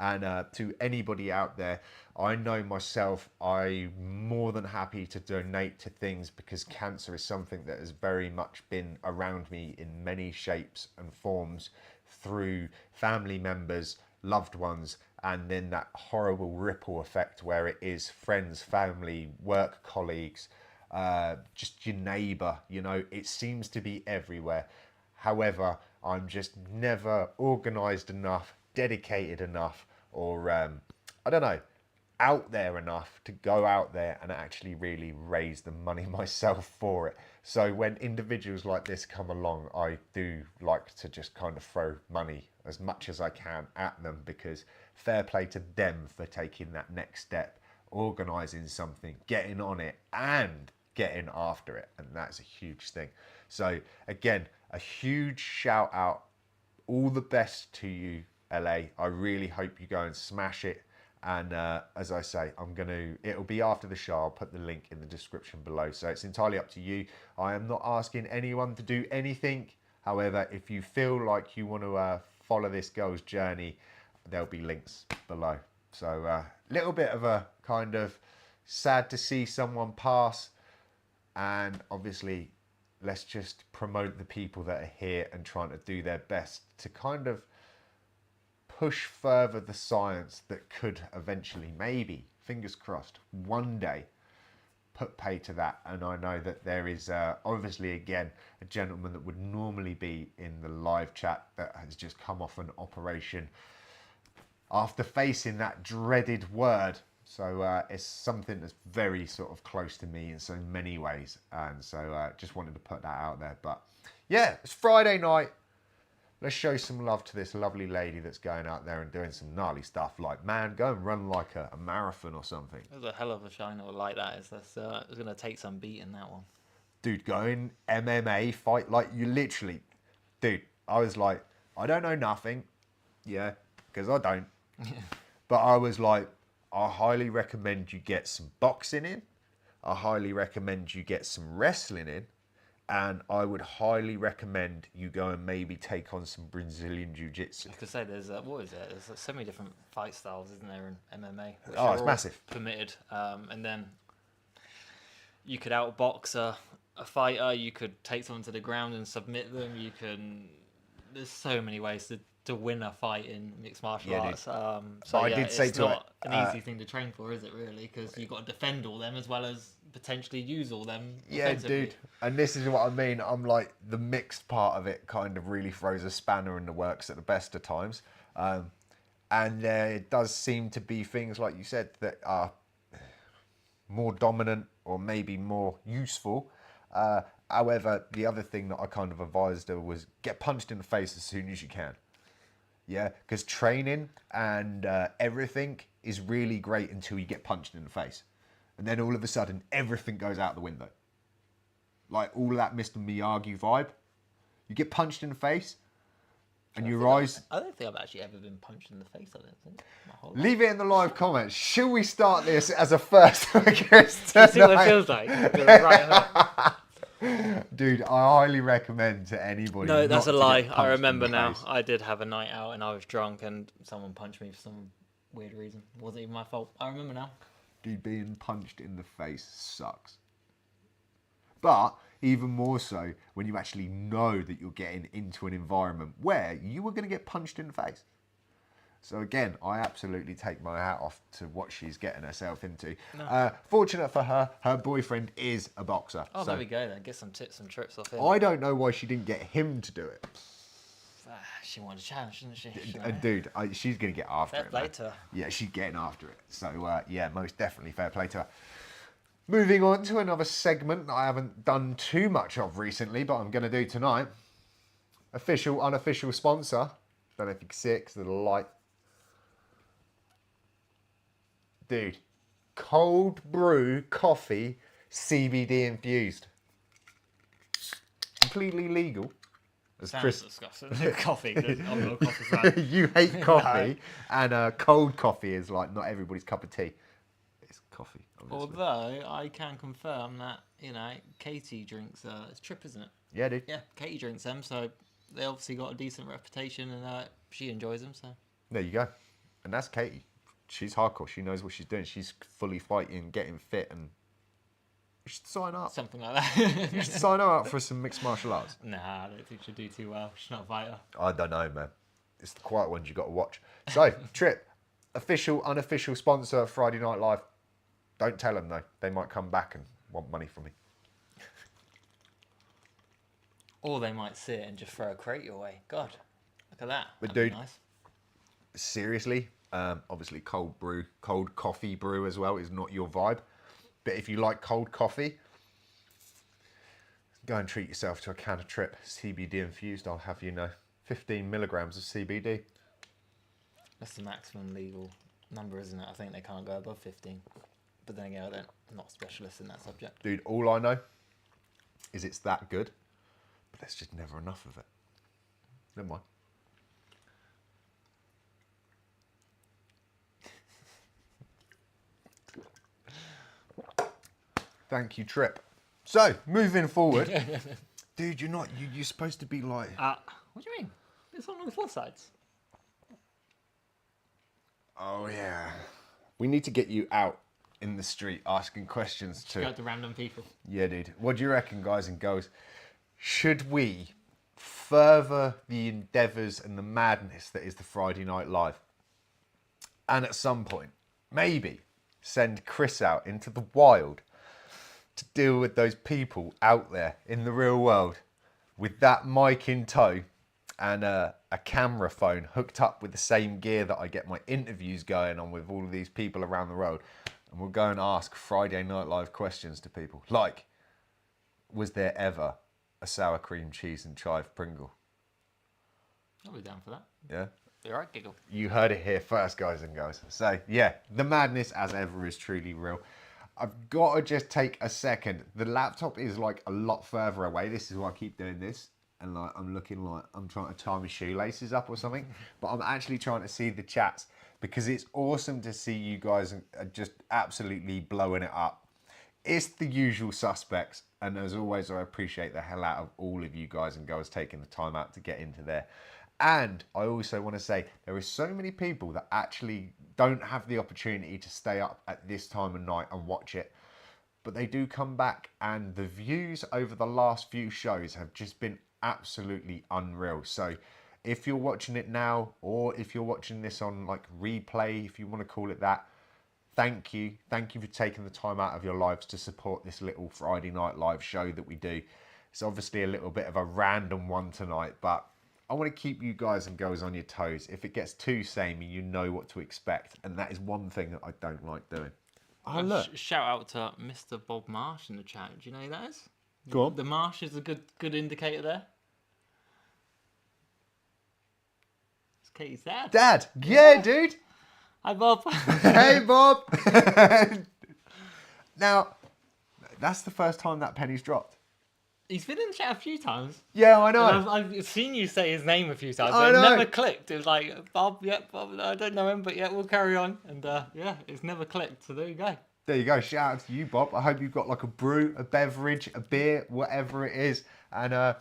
And to anybody out there, I know myself, I'm more than happy to donate to things because cancer is something that has very much been around me in many shapes and forms through family members, loved ones, and then that horrible ripple effect where it is friends, family, work colleagues, just your neighbour, you know, it seems to be everywhere. However, I'm just never organised enough, dedicated enough, or I don't know, out there enough to go out there and actually really raise the money myself for it. So when individuals like this come along, I do like to just kind of throw money as much as I can at them, because fair play to them for taking that next step, organising something, getting on it and getting after it. And that's a huge thing. So again, a huge shout out, all the best to you, LA. I really hope you go and smash it. And as I say, it'll be after the show. I'll put the link in the description below. So it's entirely up to you. I am not asking anyone to do anything. However, if you feel like you want to follow this girl's journey, there'll be links below. So little bit of a kind of sad to see someone pass. And obviously, let's just promote the people that are here and trying to do their best to kind of push further the science that could eventually, maybe, fingers crossed, one day put pay to that. And I know that there is obviously, again, a gentleman that would normally be in the live chat that has just come off an operation after facing that dreaded word. So it's something that's very sort of close to me in so many ways. And so just wanted to put that out there. But yeah, it's Friday night. Let's show some love to this lovely lady that's going out there and doing some gnarly stuff. Like, man, go and run like a marathon or something. It was a hell of a shine or like that. It's going to take some beating, that one. Dude, going MMA fight, like you literally, dude, I was like, I don't know nothing. Yeah, because I don't. But I was like, I highly recommend you get some boxing in. I highly recommend you get some wrestling in. And I would highly recommend you go and maybe take on some Brazilian Jiu-Jitsu. I could say there's, what is it? There's so many different fight styles, isn't there, in MMA? Which Oh, are it's all massive. Permitted. And then you could outbox a fighter. You could take someone to the ground and submit them. You can... There's so many ways to win a fight in mixed martial arts. So I yeah, did say it's to not it, an easy thing to train for, is it really? Because you've got to defend all them as well as potentially use all them. Yeah, dude. And this is what I mean. I'm like, the mixed part of it kind of really throws a spanner in the works at the best of times. And there does seem to be things, like you said, that are more dominant or maybe more useful. However, the other thing that I kind of advised her was get punched in the face as soon as you can. Yeah, because training and everything is really great until you get punched in the face. And then all of a sudden, everything goes out the window. Like all of that Mr. Miyagi vibe. You get punched in the face, and your eyes... I don't think I've actually ever been punched in the face, I don't think. My whole life. Leave it in the live comments. Should we start this as a first against You see what it tonight? feels like? Right. Dude, I highly recommend to anybody. No, that's not a to lie. get I punched in remember the now. face. I did have a night out and I was drunk and someone punched me for some weird reason. It wasn't even my fault. I remember now. Dude, being punched in the face sucks. But even more so when you actually know that you're getting into an environment where you were going to get punched in the face. So again, I absolutely take my hat off to what she's getting herself into. No. Fortunate for her, her boyfriend is a boxer. Oh, so there we go then. Get some tips and tricks off him. I don't know why she didn't get him to do it. She wanted a challenge, didn't she? Dude, she's going to get after Fair it. play Man. to her. Yeah, she's getting after it. So, yeah, most definitely fair play to her. Moving on to another segment that I haven't done too much of recently, but I'm going to do tonight. Official, unofficial sponsor. Don't know if you can see it because of the light. Dude, cold brew coffee, CBD infused. Completely legal. As Sounds disgusting. Coffee. I'm not a coffee fan. You hate coffee, and cold coffee is like not everybody's cup of tea. It's coffee. Obviously. Although I can confirm that, Katie drinks, it's Trip, isn't it? Yeah, dude. Yeah, Katie drinks them, so they obviously got a decent reputation and she enjoys them, so. There you go. And that's Katie. She's hardcore. She knows what she's doing. She's fully fighting, getting fit, and you should sign up. Something like that. You should sign her up for some mixed martial arts. Nah, I don't think she'll do too well. She's not a fighter. I don't know, man. It's the quiet ones you got to watch. So, Trip, official, unofficial sponsor of Friday Night Live. Don't tell them, though. They might come back and want money from me. Or they might sit and just throw a crate your way. God, look at that. But That'd be dude, nice. Seriously, obviously cold coffee brew as well is not your vibe. But if you like cold coffee, go and treat yourself to a can of Trip CBD infused. I'll have 15 milligrams of CBD. That's the maximum legal number, isn't it? I think they can't go above 15. But then again, I'm not a specialist in that subject. Dude, all I know is it's that good, but there's just never enough of it. Never mind. Thank you, Trip. So, moving forward. Dude, you're supposed to be like... What do you mean? It's on all four sides. Oh, yeah. We need to get you out in the street asking questions to... Go to random people. Yeah, dude. What do you reckon, guys and girls? Should we further the endeavours and the madness that is the Friday Night Live? And at some point, maybe send Chris out into the wild to deal with those people out there in the real world with that mic in tow and a camera phone hooked up with the same gear that I get my interviews going on with all of these people around the road. And we'll go and ask Friday Night Live questions to people. Like, was there ever a sour cream cheese and chive Pringle? I'll be down for that. Yeah? Be alright, giggle. You heard it here first, guys and girls. So, yeah, the madness, as ever, is truly real. I've got to just take a second. The laptop is, like, a lot further away. This is why I keep doing this. And, like, I'm looking like I'm trying to tie my shoelaces up or something. But I'm actually trying to see the chats because it's awesome to see you guys just absolutely blowing it up. It's the usual suspects. And as always, I appreciate the hell out of all of you guys and girls taking the time out to get into there. And I also want to say there are so many people that actually don't have the opportunity to stay up at this time of night and watch it. But they do come back, and the views over the last few shows have just been absolutely unreal. So if you're watching it now, or if you're watching this on like replay, if you want to call it that, thank you. Thank you for taking the time out of your lives to support this little Friday Night Live show that we do. It's obviously a little bit of a random one tonight, but I want to keep you guys and girls on your toes. If it gets too samey, you know what to expect. And that is one thing that I don't like doing. Oh, look. Shout out to Mr. Bob Marsh in the chat. Do you know who that is? Go on. The Marsh is a good indicator there. It's Katie's dad. Dad. Yeah, dude. Hi, Bob. Hey, Bob. Now, that's the first time that penny's dropped. He's been in the chat a few times. Yeah, I know. I've seen you say his name a few times, I but it know. never clicked. It was like, Bob, Bob, I don't know him, but yeah, we'll carry on. And yeah, it's never clicked, so there you go. There you go. Shout out to you, Bob. I hope you've got like a brew, a beverage, a beer, whatever it is. And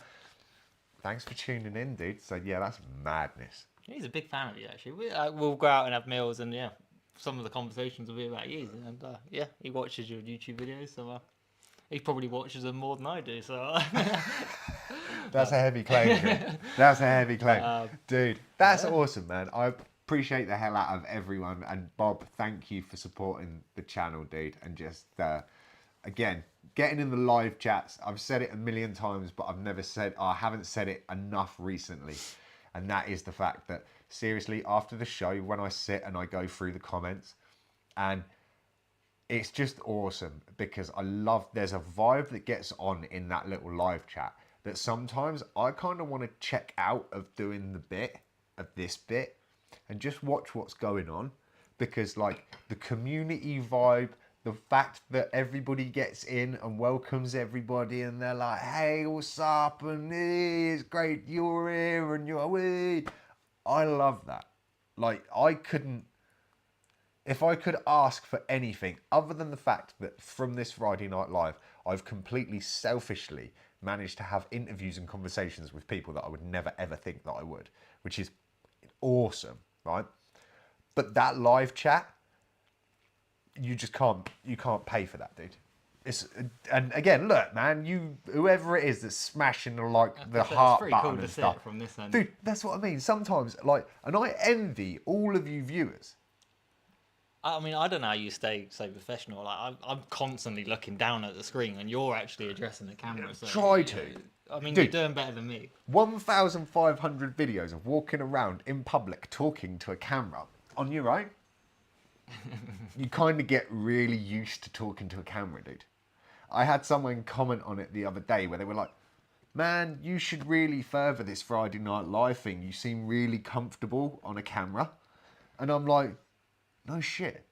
thanks for tuning in, dude. So yeah, that's madness. He's a big fan of you, actually. We'll go out and have meals, and yeah, some of the conversations will be about you. And yeah, he watches your YouTube videos, so he probably watches them more than I do. So That's a heavy claim, dude. That's a heavy claim. Dude, that's awesome, man. I appreciate the hell out of everyone. And Bob, thank you for supporting the channel, dude. And just, again, getting in the live chats. I've said it a million times, but I haven't said it enough recently. And that is the fact that, seriously, after the show, when I sit and I go through the comments, and it's just awesome because there's a vibe that gets on in that little live chat that sometimes I kind of want to check out of doing this bit and just watch what's going on, because like the community vibe, the fact that everybody gets in and welcomes everybody and they're like, hey, what's up? And hey, it's great you're here and you're, I love that. Like, if I could ask for anything other than the fact that from this Friday Night Live, I've completely selfishly managed to have interviews and conversations with people that I would never ever think that I would, which is awesome, right? But that live chat, you can't pay for that, dude. And again, look, man, whoever it is that's smashing the heart pretty button cool to and see stuff, it from this end. dude. That's what I mean. Sometimes, and I envy all of you viewers. I mean, I don't know how you stay so professional. Like, I'm constantly looking down at the screen, and you're actually addressing the camera. So, Try to. I mean, Dude. you're doing better than me. 1,500 videos of walking around in public talking to a camera on your own. You kind of get really used to talking to a camera, dude. I had someone comment on it the other day where they were like, man, you should really further this Friday Night Live thing. You seem really comfortable on a camera. And I'm like, no shit.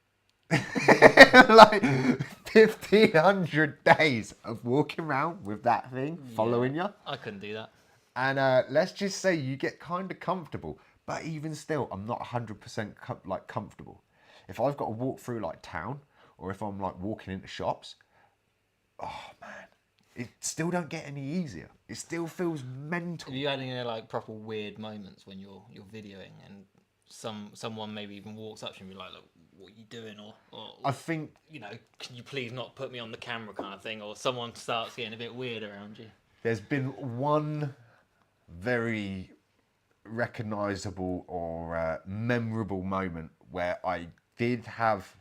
Like 1,500 days of walking around with that thing following you. I couldn't do that. And let's just say you get kind of comfortable. But even still, I'm not 100% comfortable. If I've got to walk through like town, or if I'm like walking into shops, oh man, it still don't get any easier. It still feels mental. Have you had any like proper weird moments when you're videoing and someone maybe even walks up to you and be like, look, what are you doing? Or I think, you know, can you please not put me on the camera kind of thing? Or someone starts getting a bit weird around you. there's been one very recognisable or memorable moment where I did have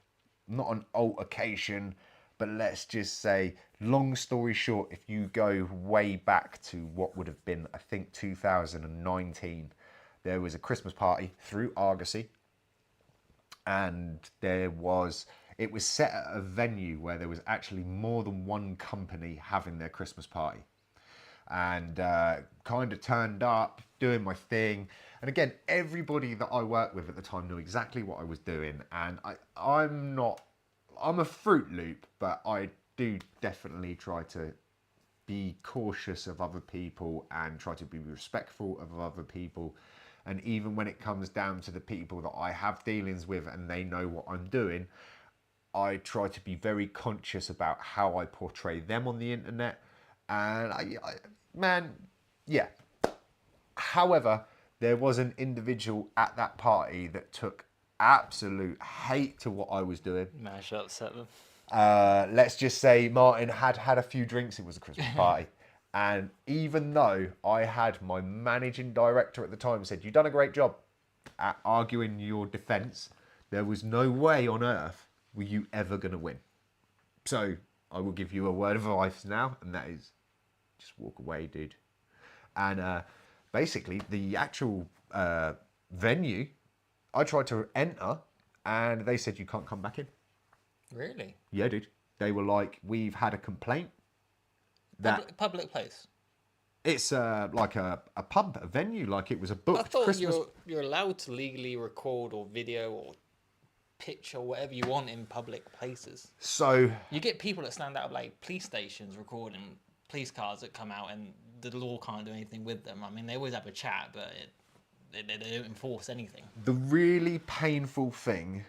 not an altercation, but let's just say, long story short, if you go way back to what would have been, I think, 2019, there was a Christmas party through Argosy, and it was set at a venue where there was actually more than one company having their Christmas party. And kind of turned up, doing my thing. And again, everybody that I worked with at the time knew exactly what I was doing. And I'm a Fruit Loop, but I do definitely try to be cautious of other people and try to be respectful of other people. And even when it comes down to the people that I have dealings with and they know what I'm doing, I try to be very conscious about how I portray them on the internet. And yeah. However, there was an individual at that party that took absolute hate to what I was doing. Man, should upset them. Let's just say Martin had had a few drinks. It was a Christmas party. And even though I had my managing director at the time said, you've done a great job at arguing your defence, there was no way on earth were you ever going to win. So I will give you a word of advice now, and that is just walk away, dude. And basically, the actual venue, I tried to enter, and they said you can't come back in. Really? Yeah, dude. They were like, we've had a complaint. Public place? It's like a pub, a venue, like it was a booked I thought Christmas. you're allowed to legally record or video or pitch or whatever you want in public places. So You get people that stand out of like police stations recording police cars that come out and the law can't do anything with them. I mean, they always have a chat, but they don't enforce anything. the really painful thing,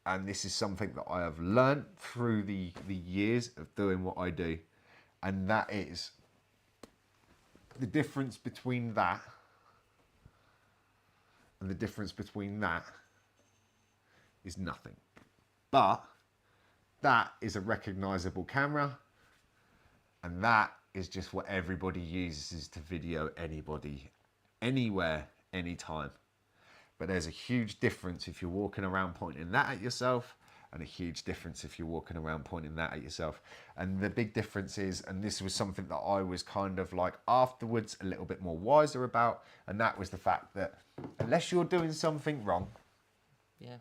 and this is something that I have learnt through the years of doing what I do, and that is the difference between that and the difference between that is nothing. But that is a recognisable camera, and that is just what everybody uses to video anybody, anywhere, anytime. But there's a huge difference if you're walking around pointing that at yourself, and a huge difference if you're walking around pointing that at yourself. And the big difference is, and this was something that I was kind of like afterwards a little bit more wiser about, and that was the fact that unless you're doing something wrong, Yeah.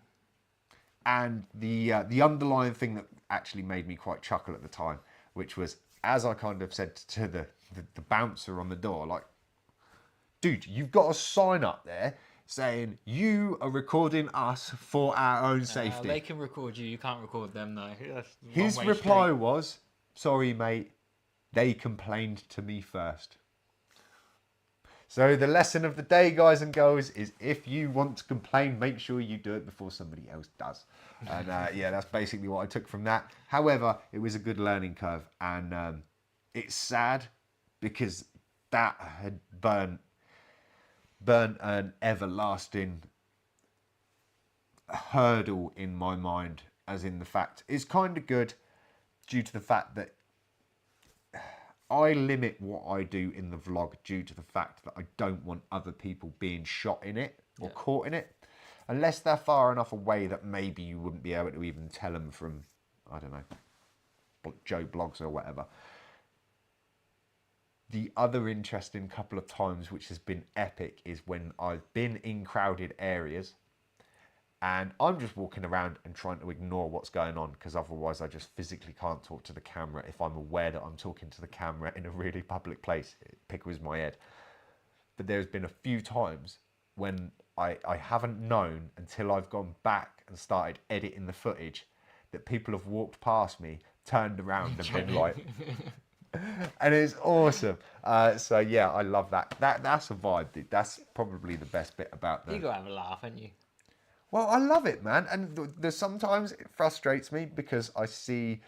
and the underlying thing that actually made me quite chuckle at the time, which was, as I kind of said to the bouncer on the door, like, dude, you've got a sign up there saying you are recording us for our own safety. They can record you. You can't record them, though. That's His one-way reply street. was, sorry, mate, they complained to me first. So the lesson of the day, guys and girls, is if you want to complain, make sure you do it before somebody else does. And yeah, that's basically what I took from that. However, it was a good learning curve, and it's sad because that had burnt an everlasting hurdle in my mind, as in the fact it's kind of good due to the fact that I limit what I do in the vlog due to the fact that I don't want other people being shot in it or caught in it, unless they're far enough away that maybe you wouldn't be able to even tell them from, I don't know, Joe Blogs or whatever. The other interesting couple of times which has been epic is when I've been in crowded areas and I'm just walking around and trying to ignore what's going on, because otherwise I just physically can't talk to the camera if I'm aware that I'm talking to the camera in a really public place. It pickles my head. But there's been a few times when I haven't known until I've gone back and started editing the footage that people have walked past me, turned around and been like... and it's awesome. So yeah, I love that. That's a vibe, dude. That's probably the best bit about the... You gotta have a laugh, haven't you? Well, I love it, man. And there's sometimes it frustrates me because I see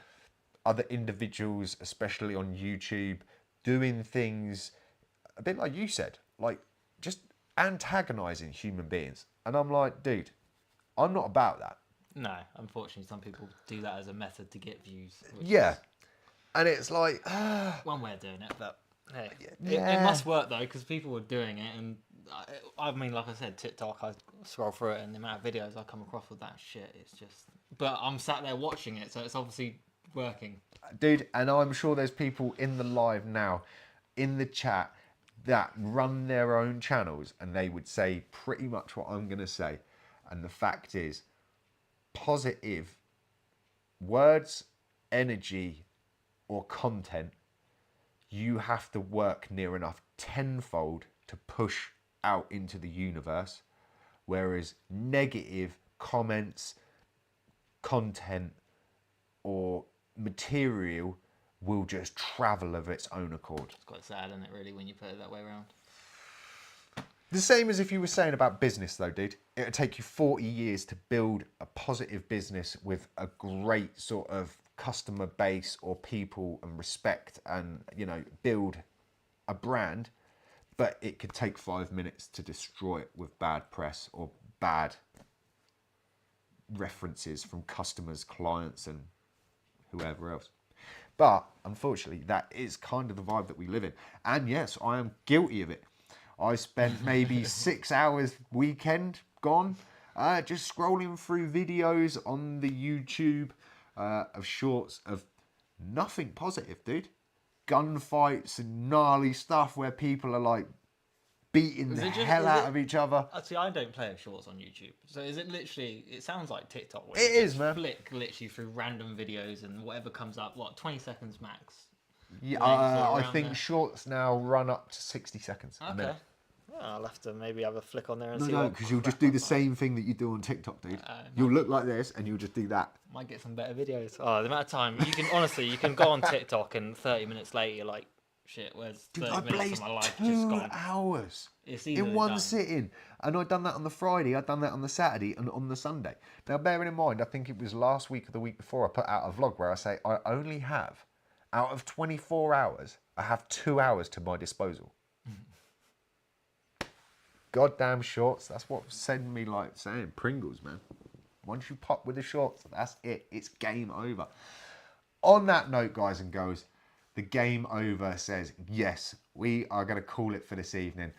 other individuals, especially on YouTube, doing things a bit like you said, like just antagonizing human beings. And I'm like, dude, I'm not about that. No, unfortunately, some people do that as a method to get views. Yeah. And it's like... one way of doing it, but hey, Yeah. it must work though, because people were doing it, and I mean, like I said, TikTok, I scroll through it, and the amount of videos I come across with that shit, it's just... But I'm sat there watching it, so it's obviously working. Dude, and I'm sure there's people in the live now, in the chat, that run their own channels, and they would say pretty much what I'm going to say. And the fact is, positive words, energy, or content, you have to work near enough tenfold to push out into the universe, whereas negative comments, content, or material will just travel of its own accord. It's quite sad, isn't it, really, when you put it that way around? The same as if you were saying about business, though, dude. It would take you 40 years to build a positive business with a great sort of customer base or people and respect, and, you know, build a brand, but it could take 5 minutes to destroy it with bad press or bad references from customers, clients, and whoever else. But unfortunately, that is kind of the vibe that we live in. And yes, I am guilty of it. I spent maybe 6 hours weekend gone just scrolling through videos on the YouTube of shorts of nothing positive, dude. Gunfights and gnarly stuff where people are like beating the hell out of each other. See, I don't play shorts on YouTube. So is it literally, it sounds like TikTok. Where It you is, just man. Flick literally through random videos and whatever comes up, 20 seconds max? Yeah, Lengths or I around think there? shorts now run up to 60 seconds. a Okay. minute. Well, I'll have to maybe have a flick on there and No, see no, what because you'll just do the same thing that you do on TikTok, dude. You'll look like this and you'll just do that. might get some better videos. Oh, the amount of time you can honestly, you can go on TikTok and 30 minutes later you're like, shit, where's Dude, 30 I minutes blazed of my life just 2 gone? hours It's in easily one done. sitting. And I'd done that on the Friday, I'd done that on the Saturday, and on the Sunday. Now, bearing in mind, I think it was last week or the week before, I put out a vlog where I say I only have, out of 24 hours, I have 2 hours to my disposal. Goddamn shorts, that's what sent me like saying Pringles, man. Once you pop with the shorts, that's it. It's game over. On that note, guys and girls, the game over says, yes, we are going to call it for this evening.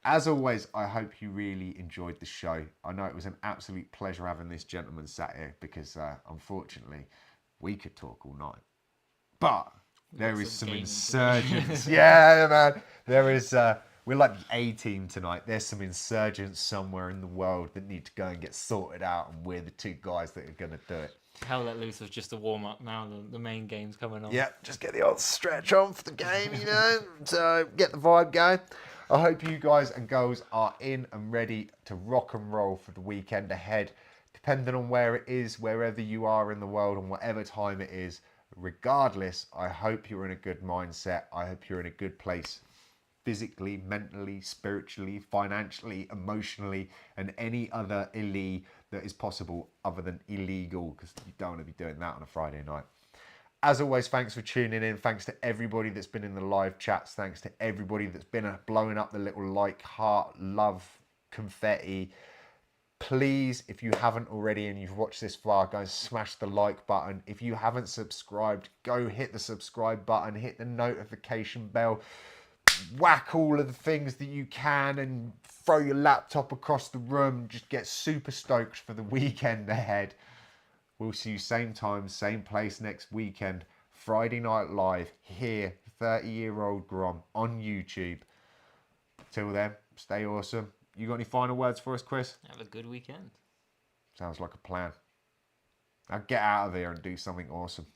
As always, I hope you really enjoyed the show. I know it was an absolute pleasure having this gentleman sat here because, unfortunately, we could talk all night. But there is some insurgents. Yeah, man. There is... we're like the A-team tonight. There's some insurgents somewhere in the world that need to go and get sorted out, and we're the 2 guys that are going to do it. Hell Let Loose was just a warm-up. Now the main game's coming on. Yep, just get the old stretch on for the game, you know. So get the vibe going. I hope you guys and girls are in and ready to rock and roll for the weekend ahead. Depending on where it is, wherever you are in the world and whatever time it is, regardless, I hope you're in a good mindset. I hope you're in a good place. physically, mentally, spiritually, financially, emotionally, and any other illy that is possible other than illegal, because you don't want to be doing that on a Friday night. As always, thanks for tuning in. Thanks to everybody that's been in the live chats. Thanks to everybody that's been blowing up the little like, heart, love, confetti. Please, if you haven't already and you've watched this far, go and smash the like button. If you haven't subscribed, go hit the subscribe button, hit the notification bell, whack all of the things that you can and throw your laptop across the room. Just get super stoked for the weekend ahead. We'll see you same time, same place next weekend. Friday Night Live here, 30-year-old Grom on YouTube. Till then, stay awesome. You got any final words for us, Chris? Have a good weekend. Sounds like a plan. Now get out of there and do something awesome.